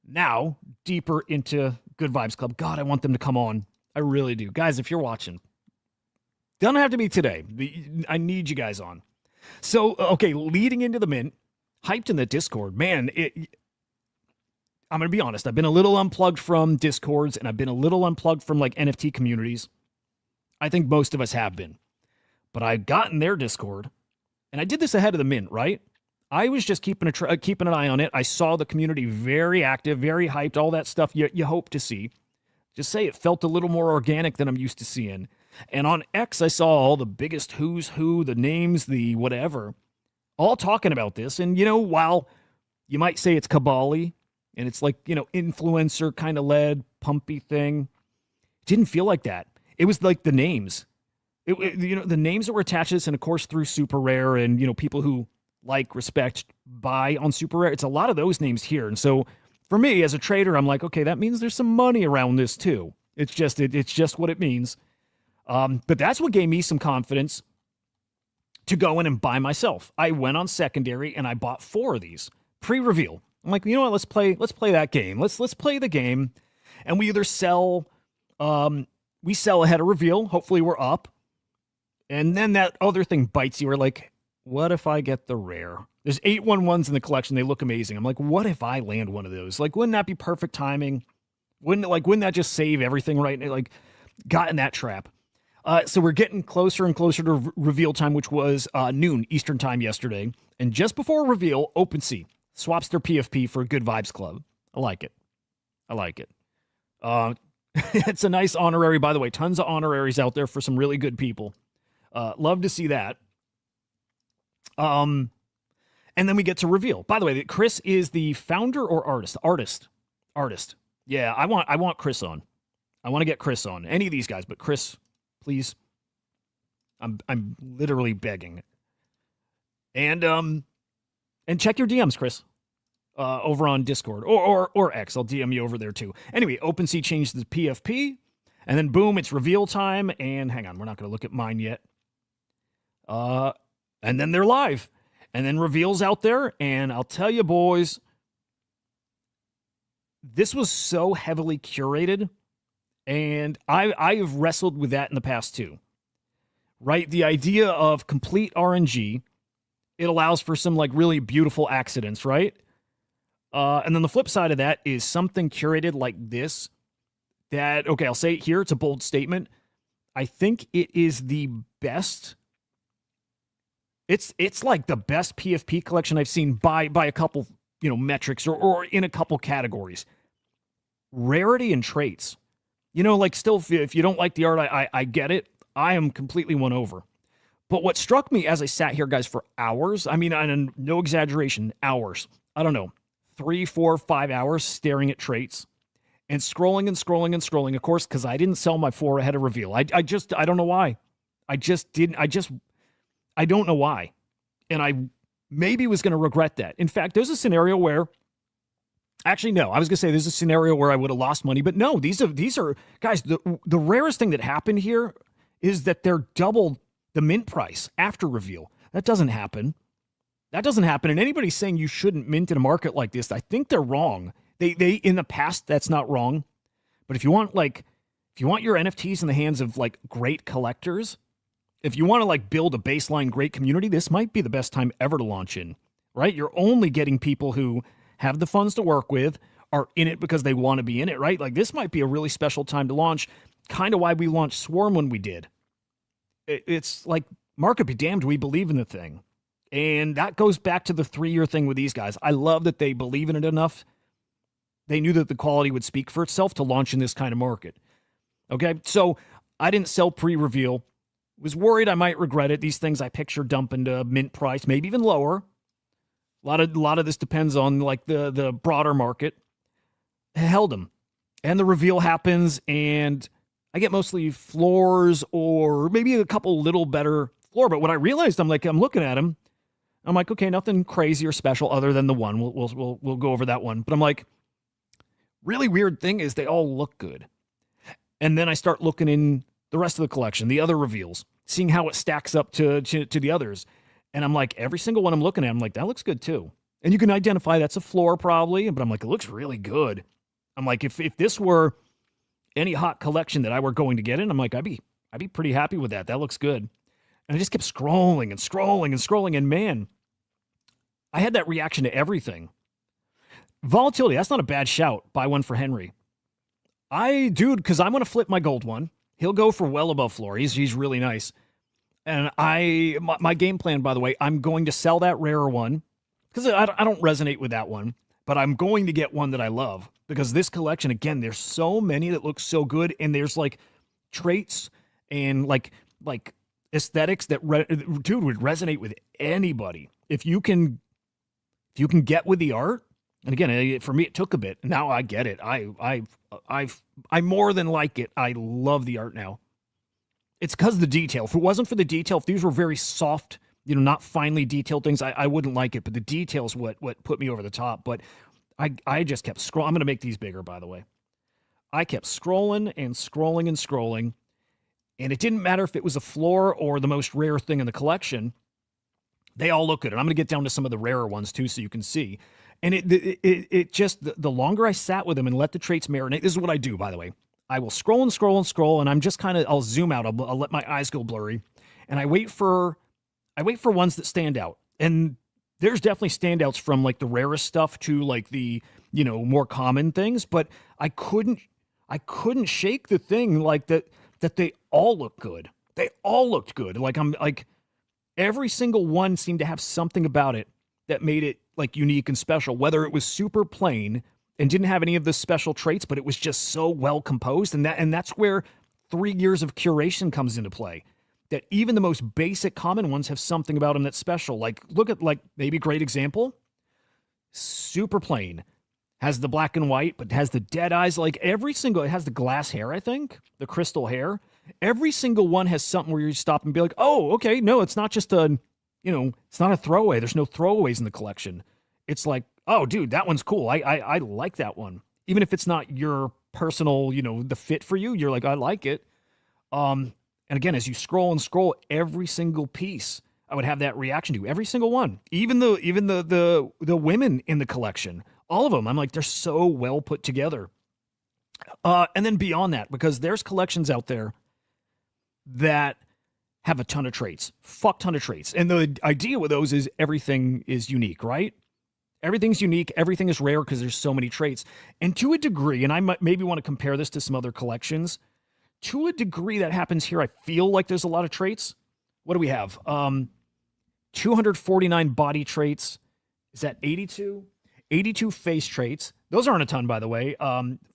Now, deeper into Good Vibes Club. God, I want them to come on. I really do. Guys, if you're watching, doesn't have to be today. I need you guys on. So, okay, leading into the mint, hyped in the Discord. Man, I'm going to be honest. I've been a little unplugged from Discords, and I've been a little unplugged from, like, NFT communities. I think most of us have been. But I got in their Discord, and I did this ahead of the mint, right? I was just keeping an eye on it. I saw the community very active, very hyped, all that stuff you hope to see. Just say it felt a little more organic than I'm used to seeing. And on X, I saw all the biggest who's who, the names, the whatever, all talking about this. And, you know, while you might say it's cabal-y, and it's like, you know, influencer kind of led, pumpy thing, it didn't feel like that. It was like the names. You know, the names that were attached to this, and of course through Super Rare and, you know, people who like, respect, buy on Super Rare. It's a lot of those names here. And so for me as a trader, I'm like, okay, that means there's some money around this too. It's just what it means. But that's what gave me some confidence to go in and buy myself. I went on secondary and I bought 4 of these pre-reveal. I'm like, you know what? Let's play that game. Let's play the game. And we either sell, we sell ahead of reveal. Hopefully we're up. And then that other thing bites you. We're like, what if I get the rare? There's 811s in the collection. They look amazing. I'm like, what if I land one of those? Like, wouldn't that be perfect timing? Wouldn't that just save everything right now? Like, got in that trap. So we're getting closer and closer to reveal time, which was noon Eastern time yesterday. And just before reveal, OpenSea swaps their PFP for Good Vibes Club. I like it. It's a nice honorary, by the way. Tons of honoraries out there for some really good people. Love to see that. And then we get to reveal. By the way, Chris is the founder or artist? Artist. Yeah, I want Chris on. I want to get Chris on. Any of these guys, but Chris, please. I'm literally begging. And check your DMs, Chris. Over on Discord or X. I'll DM you over there too. Anyway, OpenSea changed the PFP, and then boom, it's reveal time. And hang on, we're not going to look at mine yet. And then they're live, and then reveals out there. And I'll tell you, boys, this was so heavily curated And I have wrestled with that in the past too, right? The idea of complete RNG, it allows for some like really beautiful accidents, right? And then the flip side of that is something curated like this that, okay, I'll say it here. It's a bold statement. I think it is the best. It's like the best PFP collection I've seen by a couple, metrics or in a couple categories. Rarity and traits. Like still, if you don't like the art, I get it. I am completely won over. But what struck me as I sat here, guys, for hours, I mean, and no exaggeration, hours, I don't know, 3, 4, 5 hours staring at traits and scrolling and scrolling and scrolling, of course, because I didn't sell my 4 ahead of reveal. I don't know why. I don't know why. And I maybe was going to regret that. In fact, there's a scenario where, actually, no, I was going to say there's a scenario where I would have lost money, but no, these are guys, the rarest thing that happened here is that they're double the mint price after reveal. That doesn't happen. And anybody saying you shouldn't mint in a market like this, I think they're wrong. They in the past, that's not wrong. But if you want your NFTs in the hands of like great collectors, if you want to like build a baseline great community, this might be the best time ever to launch in, right? You're only getting people who have the funds to work with, are in it because they want to be in it, right? Like this might be a really special time to launch, kind of why we launched Swarm when we did. It's like, market be damned, we believe in the thing. And that goes back to the 3-year thing with these guys. I love that they believe in it enough. They knew that the quality would speak for itself to launch in this kind of market. Okay, so I didn't sell pre-reveal. Was worried I might regret it. These things I picture dumping to mint price, maybe even lower. A lot of this depends on like the broader market. I held them. And the reveal happens, and I get mostly floors or maybe a couple little better floor. But what I realized, I'm looking at them. I'm like, okay, nothing crazy or special other than the one. We'll go over that one. But I'm like, really weird thing is they all look good. And then I start looking in the rest of the collection, the other reveals, seeing how it stacks up to the others. And I'm like, every single one I'm looking at, I'm like, that looks good too. And you can identify that's a floor probably, but I'm like, it looks really good. I'm like, if this were any hot collection that I were going to get in, I'm like, I'd be pretty happy with that. That looks good. And I just kept scrolling and scrolling and scrolling. And man, I had that reaction to everything. Volatility, that's not a bad shout. Buy one for Henry. Because I'm going to flip my gold one. He'll go for well above floor. He's really nice. And my game plan, by the way, I'm going to sell that rarer one because I don't resonate with that one. But I'm going to get one that I love because this collection, again, there's so many that look so good. And there's like traits and like aesthetics that would resonate with anybody. If you can get with the art, and again, for me, it took a bit. Now I get it. I more than like it. I love the art now. It's because of the detail. If it wasn't for the detail, if these were very soft, not finely detailed things, I wouldn't like it. But the detail's what put me over the top. But I just kept scrolling. I'm going to make these bigger, by the way. I kept scrolling and scrolling and scrolling. And it didn't matter if it was a floor or the most rare thing in the collection. They all look good. And I'm going to get down to some of the rarer ones, too, so you can see. And it just, the longer I sat with them and let the traits marinate, this is what I do, by the way. I will scroll and scroll and scroll, and I'm just I'll zoom out. I'll let my eyes go blurry. And I wait for ones that stand out. And there's definitely standouts from like the rarest stuff to like the, more common things. But I couldn't shake the thing like that they all look good. They all looked good. Like every single one seemed to have something about it that made it like unique and special, whether it was super plain and didn't have any of the special traits, but it was just so well composed. And that's where 3 years of curation comes into play, that even the most basic common ones have something about them that's special. Like look at maybe great example, super plain, has the black and white, but has the dead eyes. Like it has the glass hair, I think, the crystal hair. Every single one has something where you stop and be like, oh, okay, no, it's not just it's not a throwaway. There's no throwaways in the collection. It's like, oh, dude, that one's cool. I like that one. Even if it's not your personal, the fit for you, you're like, I like it. And again, as you scroll and scroll, every single piece, I would have that reaction to every single one. Even the women in the collection, all of them. I'm like, they're so well put together. And then beyond that, because there's collections out there that have a ton of traits, fuck ton of traits. And the idea with those is everything is unique, right? Everything's unique. Everything is rare because there's so many traits. And to a degree, and I might maybe want to compare this to some other collections, to a degree that happens here, I feel like there's a lot of traits. What do we have? 249 body traits. Is that 82? 82 face traits. Those aren't a ton, by the way.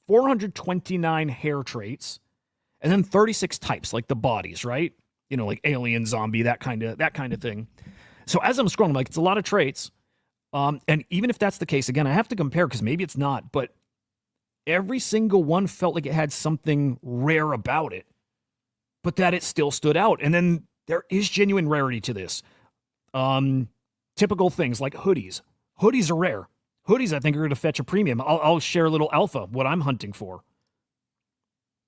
429 hair traits. And then 36 types, like the bodies, right? You know, like alien, zombie, that kind of thing. So as I'm scrolling, like, it's a lot of traits. And even if that's the case, again, I have to compare because maybe it's not, but every single one felt like it had something rare about it, but that it still stood out. And then there is genuine rarity to this. Typical things like hoodies. Hoodies are rare. Hoodies, I think, are going to fetch a premium. I'll share a little alpha, what I'm hunting for.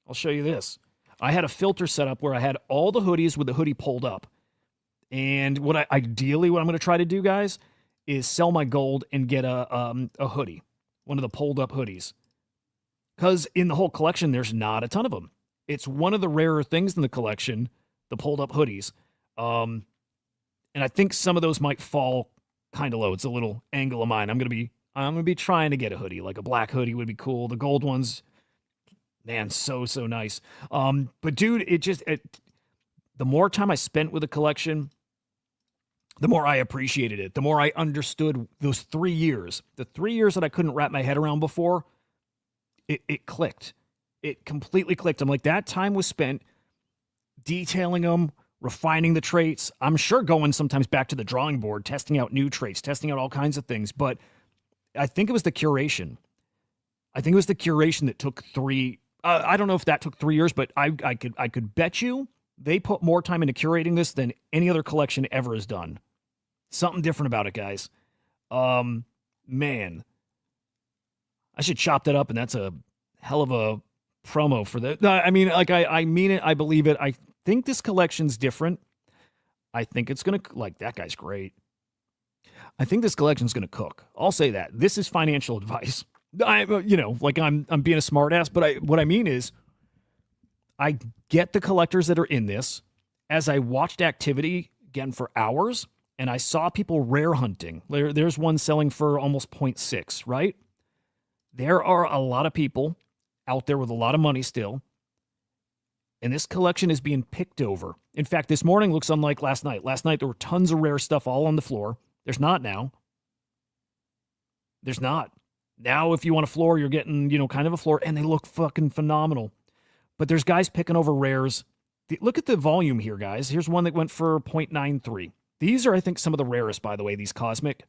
I'll show you this. I had a filter set up where I had all the hoodies with the hoodie pulled up. And what I'm going to try to do, guys, is sell my gold and get a hoodie, one of the pulled up hoodies. Because in the whole collection, there's not a ton of them. It's one of the rarer things in the collection, the pulled up hoodies. And I think some of those might fall kind of low. It's a little angle of mine. I'm gonna be trying to get a hoodie, like a black hoodie would be cool. The gold ones, man, so nice. But dude, the more time I spent with the collection, the more I appreciated it. The more I understood those 3 years, the 3 years that I couldn't wrap my head around before. It clicked. It completely clicked. I'm like, that time was spent detailing them, refining the traits. I'm sure going sometimes back to the drawing board, testing out new traits, testing out all kinds of things. But I think it was the curation. I think it was the curation that took I don't know if that took 3 years, but I could bet you they put more time into curating this than any other collection ever has done. Something different about it, guys. Man. I should chop that up, and that's a hell of a promo for that. I mean, like, I mean it. I believe it. I think this collection's different. I think it's going to, like, that guy's great. I think this collection's going to cook. I'll say that. This is financial advice. I'm being a smartass, but what I mean is I get the collectors that are in this. As I watched activity, again, for hours, and I saw people rare hunting. There's one selling for almost 0.6, right? There are a lot of people out there with a lot of money still, and this collection is being picked over. In fact, this morning looks unlike last night. Last night, there were tons of rare stuff all on the floor. There's not now. There's not. Now, if you want a floor, you're getting, kind of a floor, and they look fucking phenomenal. But there's guys picking over rares. Look at the volume here, guys. Here's one that went for 0.93. These are, I think, some of the rarest, by the way, these cosmic.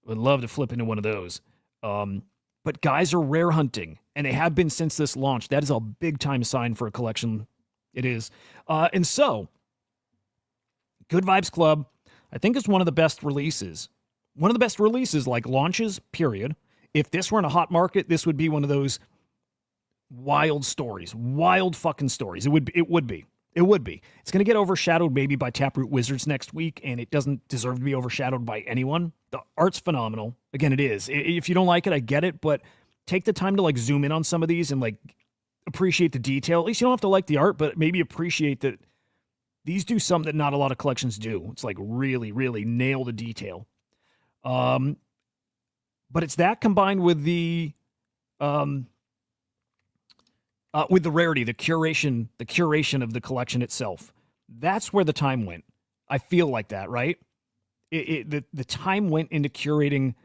Would love to flip into one of those. But guys are rare hunting, and they have been since this launch. That is a big-time sign for a collection. It is. And so, Good Vibes Club, I think, is one of the best releases. One of the best releases, like launches, period. If this were in a hot market, this would be one of those wild stories. Wild fucking stories. It would be. It's going to get overshadowed maybe by Taproot Wizards next week, and it doesn't deserve to be overshadowed by anyone. The art's phenomenal. Again, it is. If you don't like it, I get it, but take the time to, like, zoom in on some of these and, like, appreciate the detail. At least you don't have to like the art, but maybe appreciate that these do something that not a lot of collections do. It's like really, really nail the detail. But it's that combined with the rarity, the curation of the collection itself. That's where the time went. I feel like that, right? The time went into curating,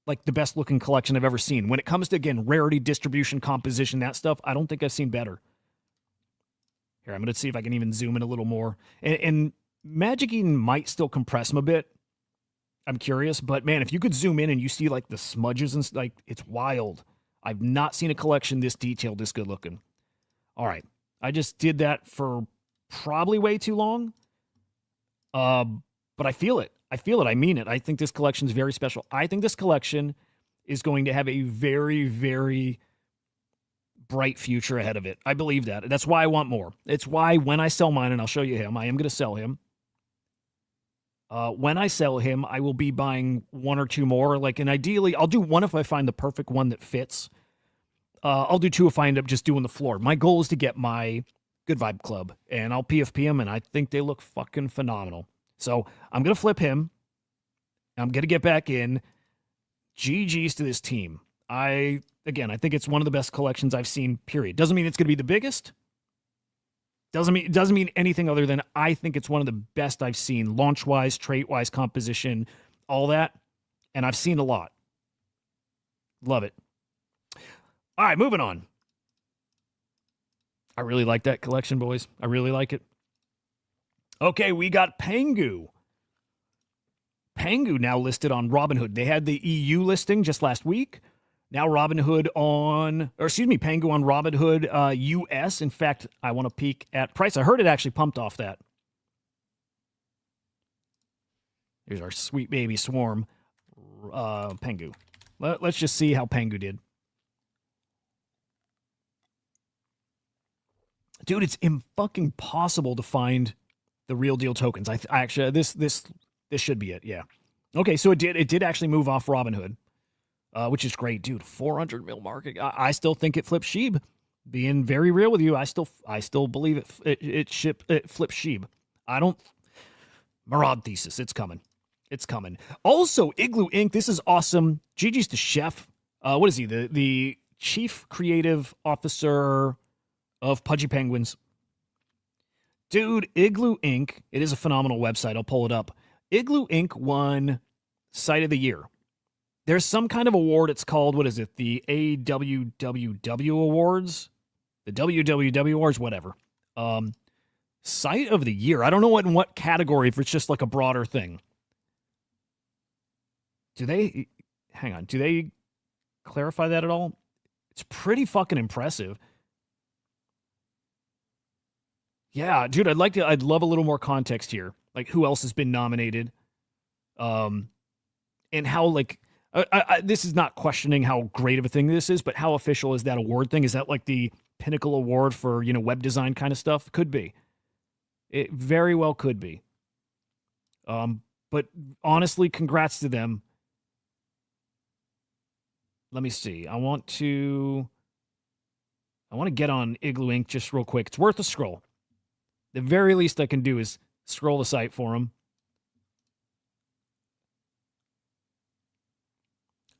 like, the best looking collection I've ever seen. When it comes to, again, rarity, distribution, composition, that stuff, I don't think I've seen better. Here, I'm going to see if I can even zoom in a little more. And Magic Eden might still compress them a bit. I'm curious, but man, if you could zoom in and you see, like, the smudges and, like, it's wild. I've not seen a collection this detailed, this good looking. All right. I just did that for probably way too long. But I feel it. I mean it. I think this collection is very special. I think this collection is going to have a very, very bright future ahead of it. I believe that. That's why I want more. It's why when I sell mine, and I'll show you him, I am going to sell him. When I sell him, I will be buying one or two more. Like, and ideally, I'll do one if I find the perfect one that fits. I'll do 2 if I end up just doing the floor. My goal is to get my Good Vibe Club, and I'll PFP him, and I think they look fucking phenomenal. So I'm going to flip him. I'm going to get back in. GG's to this team. I think it's one of the best collections I've seen, period. Doesn't mean it's going to be the biggest. Doesn't mean anything other than I think it's one of the best I've seen, launch-wise, trait-wise, composition, all that. And I've seen a lot. Love it. All right, moving on. I really like that collection, boys. I really like it. Okay, we got PENGU. PENGU now listed on Robinhood. They had the EU listing just last week. Now PENGU on Robinhood US. In fact, I want to peek at price. I heard it actually pumped off that. Here's our sweet baby swarm, PENGU. Let's just see how PENGU did. Dude, it's fucking impossible to find the real deal tokens. I actually this should be it. Yeah. Okay, so it did actually move off Robinhood, which is great, dude. 400 mil market. I still think it flips Sheeb. Being very real with you, I still believe it flips Sheeb. I don't. Murad thesis. It's coming. It's coming. Also, Igloo Inc. This is awesome. GG's to Chef. What is he? The chief creative officer of Pudgy Penguins. Dude, Igloo Inc. It is a phenomenal website. I'll pull it up. Igloo Inc. won Site of the Year. There's some kind of award. It's called, what is it? The AWWW Awards? The WWW Awards, whatever. Site of the Year. I don't know in what category, if it's just like a broader thing. Do they clarify that at all? It's pretty fucking impressive. Yeah, dude, I'd love a little more context here. Like who else has been nominated? And how this is not questioning how great of a thing this is, but how official is that award thing? Is that like the pinnacle award for, web design kind of stuff? Could be. It very well could be. But honestly, congrats to them. Let me see. I want to get on Igloo Inc. just real quick. It's worth a scroll. The very least I can do is scroll the site for them.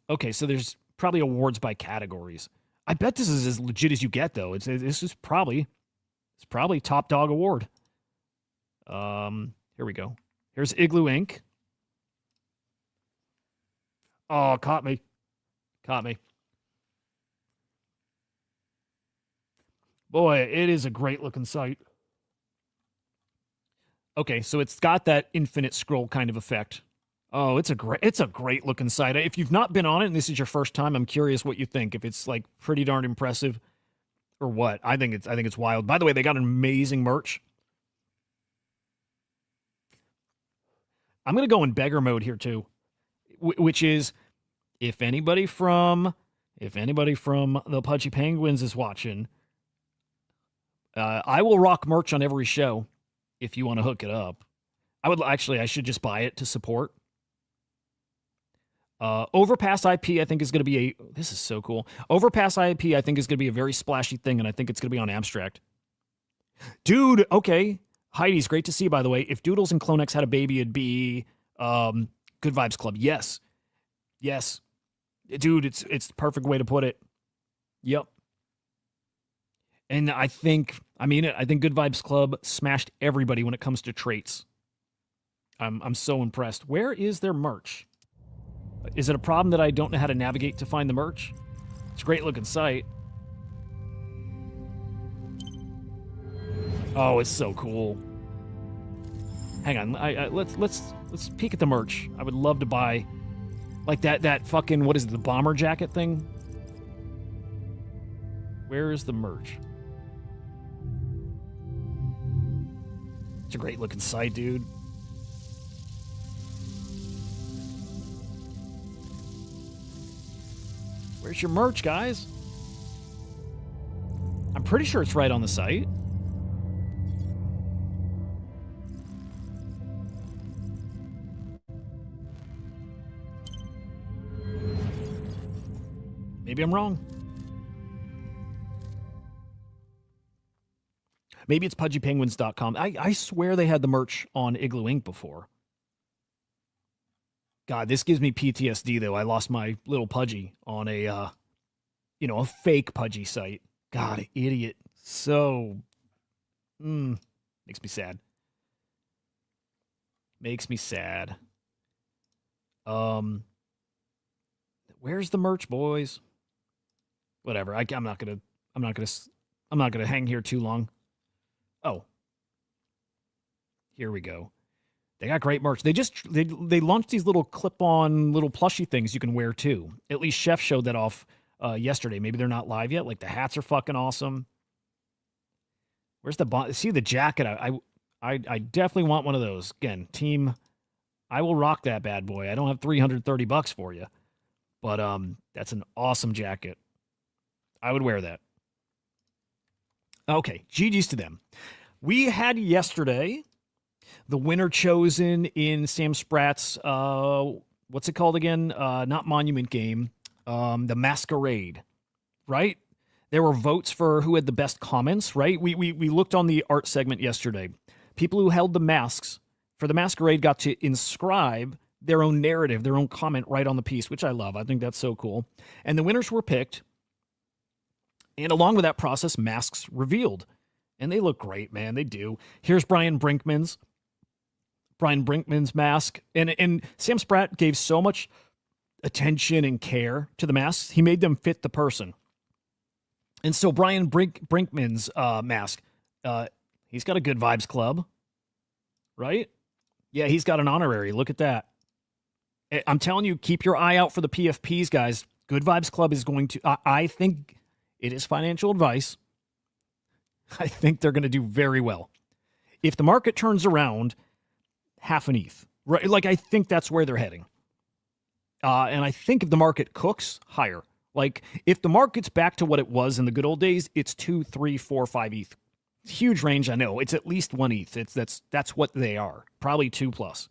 Okay, so there's probably awards by categories. I bet this is as legit as you get, though. This is probably top dog award. Here we go. Here's Igloo Inc. Oh, caught me. Boy, it is a great looking site. Okay, so it's got that infinite scroll kind of effect. Oh, it's a great looking site. If you've not been on it and this is your first time, I'm curious what you think. If it's like pretty darn impressive or what. I think it's wild. By the way, they got an amazing merch. I'm going to go in beggar mode here too, which is if anybody from the Pudgy Penguins is watching, I will rock merch on every show if you want to hook it up. I should just buy it to support. Overpass IP, I think is going to be this is so cool. Overpass IP, I think is going to be a very splashy thing, and I think it's going to be on Abstract. Dude, okay. Heidi's great to see, by the way. If Doodles and Clonex had a baby, it'd be Good Vibes Club. Yes. Dude, it's the perfect way to put it. Yep. And I think Good Vibes Club smashed everybody when it comes to traits. I'm so impressed. Where is their merch? Is it a problem that I don't know how to navigate to find the merch? It's a great looking site. Oh, it's so cool. Hang on, let's peek at the merch. I would love to buy like that fucking, what is it, the bomber jacket thing? Where is the merch? It's a great looking site, dude. Where's your merch, guys? I'm pretty sure it's right on the site. Maybe I'm wrong. Maybe it's pudgypenguins.com. I swear they had the merch on Igloo Ink before. God, this gives me PTSD, though. I lost my little Pudgy on a fake Pudgy site. God, idiot. So, makes me sad. Makes me sad. Where's the merch, boys? Whatever. I'm not gonna hang here too long. Oh, here we go. They got great merch. They launched these little clip-on little plushy things you can wear too. At least Chef showed that off yesterday. Maybe they're not live yet. Like the hats are fucking awesome. Where's the see the jacket? I definitely want one of those. Again, team, I will rock that bad boy. I don't have $330 for you, but that's an awesome jacket. I would wear that. Okay, GG's to them. We had yesterday the winner chosen in Sam Spratt's, what's it called again? Not Monument Game, the Masquerade, right? There were votes for who had the best comments, right? We looked on the art segment yesterday. People who held the masks for the Masquerade got to inscribe their own narrative, their own comment right on the piece, which I love. I think that's so cool. And the winners were picked. And along with that process, masks revealed. And they look great, man. They do. Here's Brian Brinkman's mask. And Sam Spratt gave so much attention and care to the masks. He made them fit the person. And so Brian Brinkman's mask, he's got a Good Vibes Club, right? Yeah, he's got an honorary. Look at that. I'm telling you, keep your eye out for the PFPs, guys. Good Vibes Club is going to, I think it is financial advice. I think they're going to do very well. If the market turns around, half an ETH, right? Like, I think that's where they're heading. And I think if the market cooks, higher. Like, if the market's back to what it was in the good old days, it's 2, 3, 4, 5 ETH. Huge range, I know. It's at least 1 ETH. That's what they are. Probably 2 plus.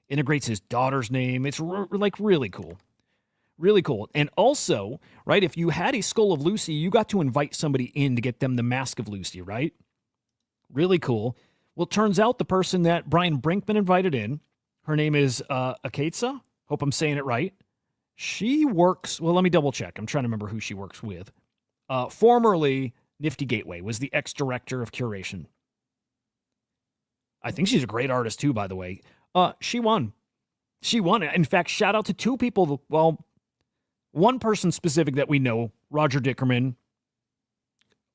Integrates his daughter's name. It's really cool. Really cool. And also, right, if you had a Skull of Lucy, you got to invite somebody in to get them the Mask of Lucy, right? Really cool. Well, it turns out the person that Brian Brinkman invited in, her name is Aketsa. Hope I'm saying it right. She works, well, let me double check. I'm trying to remember who she works with. Formerly, Nifty Gateway was the ex-director of curation. I think she's a great artist too, by the way. She won. She won. In fact, shout out to 2 people. Well, one person specific that we know, Roger Dickerman.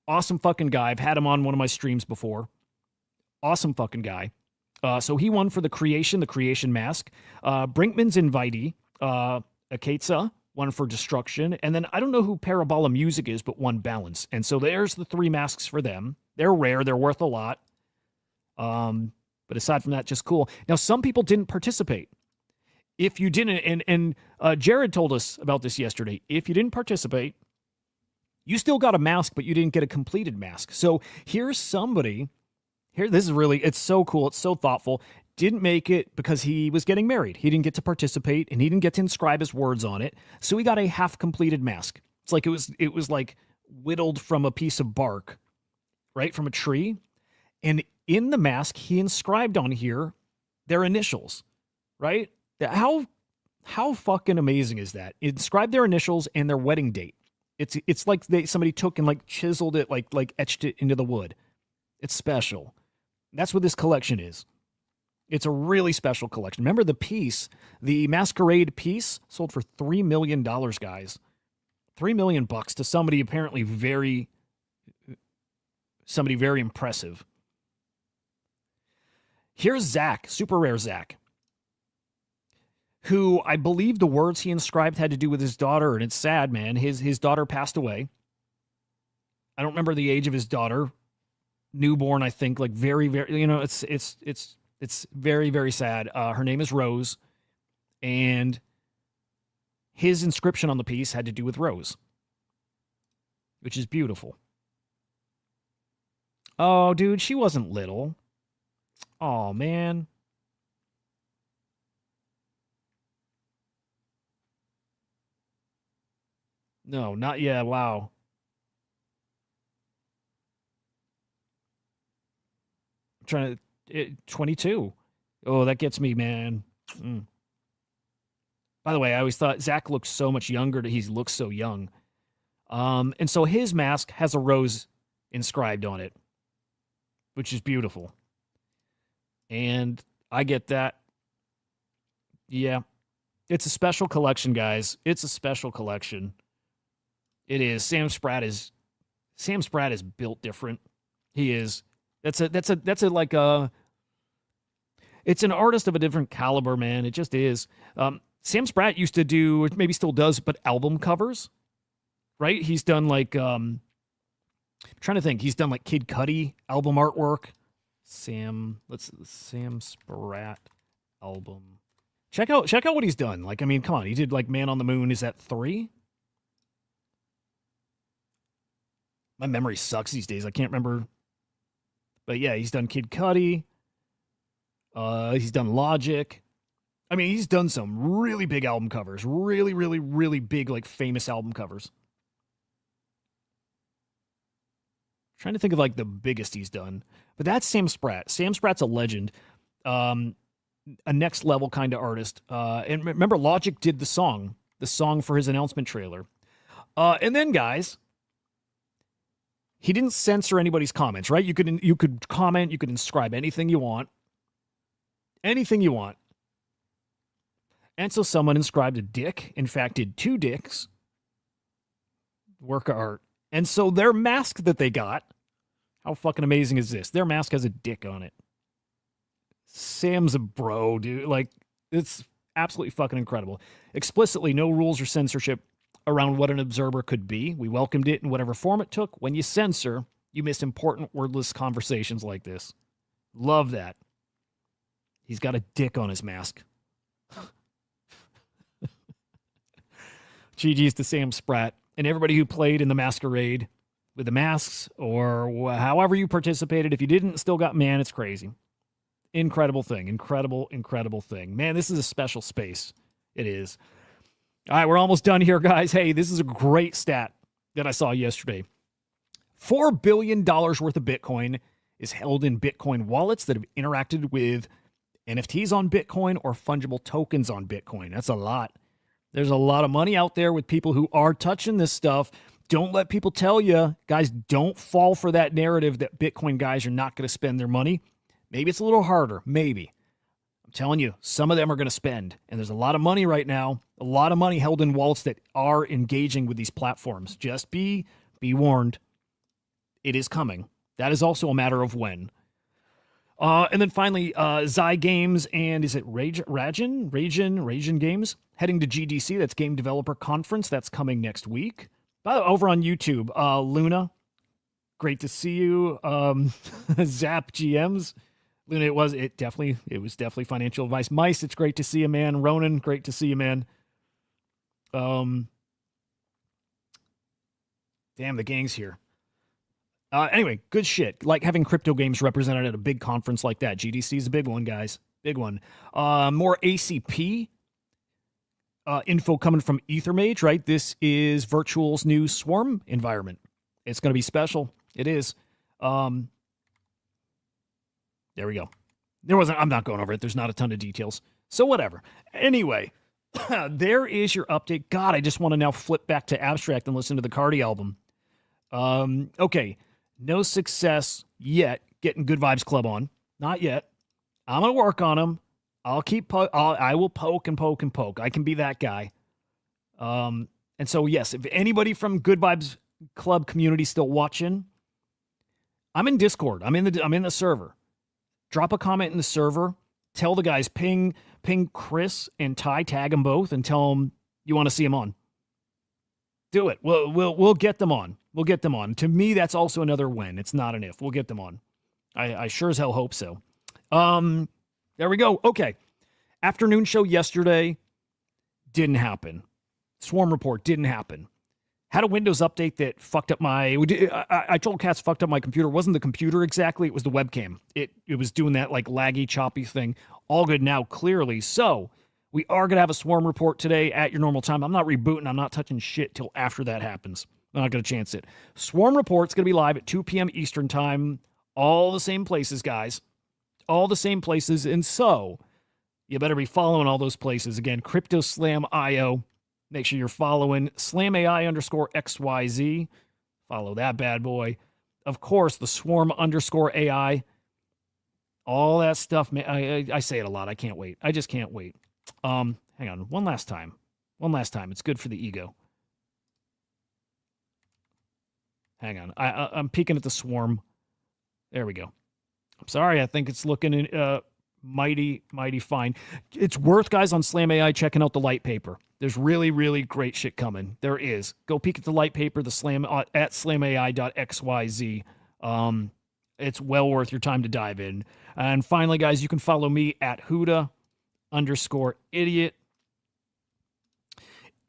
Awesome fucking guy. I've had him on one of my streams before. Awesome fucking guy. So he won for the creation mask. Brinkman's invitee, Aketsa, won for destruction. And then I don't know who Parabola Music is, but won balance. And so there's the 3 masks for them. They're rare. They're worth a lot. But aside from that, just cool. Now, some people didn't participate. If you didn't, and Jared told us about this yesterday, if you didn't participate, you still got a mask, but you didn't get a completed mask. So here's somebody, this is really, it's so cool, it's so thoughtful, didn't make it because he was getting married. He didn't get to participate, and he didn't get to inscribe his words on it, so he got a half-completed mask. It's like it was like whittled from a piece of bark, right, from a tree, and in the mask, he inscribed on here their initials, right? How fucking amazing is that? Inscribed their initials and their wedding date. It's like somebody took and like chiseled it, like etched it into the wood. It's special. That's what this collection is. It's a really special collection. Remember the piece, the Masquerade piece, sold for $3 million, guys. $3 million to somebody apparently very impressive. Here's Zach, super rare Zach, who I believe the words he inscribed had to do with his daughter, and it's sad, man. His daughter passed away. I don't remember the age of his daughter. Newborn, I think, like very, very, it's very, very sad. Her name is Rose, and his inscription on the piece had to do with Rose, which is beautiful. Oh, dude, she wasn't little. Oh, man. No, not yet. Wow. trying to 22. Oh, that gets me, man. By the way, I always thought Zach looked so much younger. He looks so young. And so his mask has a rose inscribed on it, which is beautiful. And I get that. Yeah. It's a special collection, guys. It's a special collection. It is. Sam Spratt is built different. He is. It's an artist of a different caliber, man. It just is. Sam Spratt used to do, maybe still does, but album covers, right? He's done like, I'm trying to think. He's done like Kid Cudi album artwork. Sam Spratt album. Check out what he's done. Like, I mean, come on. He did like Man on the Moon. Is that 3? My memory sucks these days. I can't remember. But yeah, he's done Kid Cudi. He's done Logic. I mean, he's done some really big album covers. Really, really, really big, like, famous album covers. Trying to think of, like, the biggest he's done. But that's Sam Spratt. Sam Spratt's a legend. A next level kind of artist. And remember, Logic did the song for his announcement trailer. And then, guys, he didn't censor anybody's comments, right? You could comment, you could inscribe anything you want. Anything you want. And so someone inscribed a dick. In fact, did 2 dicks. Work of art. And so their mask that they got, how fucking amazing is this? Their mask has a dick on it. Sam's a bro, dude. Like, it's absolutely fucking incredible. Explicitly, no rules or censorship around what an observer could be. We welcomed it in whatever form it took. When you censor, you miss important wordless conversations like this. Love that. He's got a dick on his mask. GG's to Sam Spratt and everybody who played in the masquerade with the masks or however you participated. If you didn't, still got, man, it's crazy. Incredible thing. Incredible, incredible thing. Man, this is a special space. It is. All right, we're almost done here, guys. Hey, this is a great stat that I saw yesterday. $4 billion worth of Bitcoin is held in Bitcoin wallets that have interacted with NFTs on Bitcoin or fungible tokens on Bitcoin. That's a lot. There's a lot of money out there with people who are touching this stuff. Don't let people tell you, guys, don't fall for that narrative that Bitcoin guys are not going to spend their money. Maybe it's a little harder. Maybe. I'm telling you, some of them are going to spend. And there's a lot of money right now, a lot of money held in wallets that are engaging with these platforms. Just be warned. It is coming. That is also a matter of when. And then finally, Zy Games and is it Rajin Games heading to GDC. That's Game Developer Conference. That's coming next week. Over on YouTube, Luna, great to see you. Zap GMs, Luna, it was definitely financial advice. Mice, it's great to see you, man. Ronan, great to see you, man. Damn, the gang's here. Anyway, good shit. Like having crypto games represented at a big conference like that. GDC is a big one, guys. Big one. More ACP info coming from Ethermage, right? This is Virtual's new Swarm environment. It's going to be special. It is. There we go. I'm not going over it. There's not a ton of details. So whatever. Anyway, there is your update. God, I just want to now flip back to Abstract and listen to the Cardi album. Okay. No success yet getting Good Vibes Club on. Not yet. I'm going to work on them. I will poke and poke and poke. I can be that guy. And so, yes, if anybody from Good Vibes Club community still watching, I'm in Discord. I'm in the server. Drop a comment in the server. Tell the guys, ping Chris and Ty, tag them both, and tell them you want to see them on. Do it. We'll get them on. We'll get them on. To me, that's also another win. It's not an if. We'll get them on. I sure as hell hope so. There we go. Okay. Afternoon show yesterday didn't happen. Swarm report didn't happen. Had a Windows update that fucked up my... I told Cats fucked up my computer. It wasn't the computer exactly. It was the webcam. It was doing that like laggy, choppy thing. All good now, clearly. So we are going to have a Swarm report today at your normal time. I'm not rebooting. I'm not touching shit till after that happens. I'm not going to chance it. Swarm report's going to be live at 2 p.m. Eastern time. All the same places, guys. all the same places. And so you better be following all those places. Again, CryptoSlam.io. Make sure you're following SlamAI_XYZ. Follow that bad boy. Of course, the Swarm_AI. All that stuff. I say it a lot. I can't wait. I just can't wait. Hang on. One last time. It's good for the ego. Hang on. I'm peeking at the Swarm. There we go. I'm sorry. I think it's looking mighty fine. It's worth, guys, on Slam AI checking out the light paper. There's really great shit coming. There is. Go peek at the light paper, the Slam at SlamAI.xyz. It's well worth your time to dive in. And finally, guys, you can follow me at Hudah_idiot.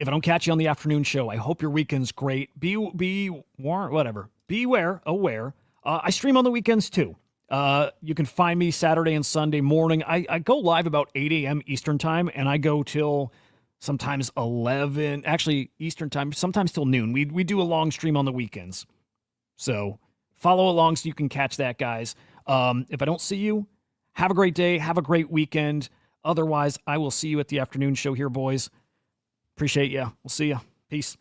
If I don't catch you on the afternoon show, I hope your weekend's great. Beware, aware. I stream on the weekends too. You can find me Saturday and Sunday morning. I go live about 8 a.m. Eastern time, and I go till sometimes 11, actually Eastern time, sometimes till noon. We do a long stream on the weekends. So follow along so you can catch that, guys. If I don't see you, have a great day. Have a great weekend. Otherwise, I will see you at the afternoon show here, boys. Appreciate you. We'll see you. Peace.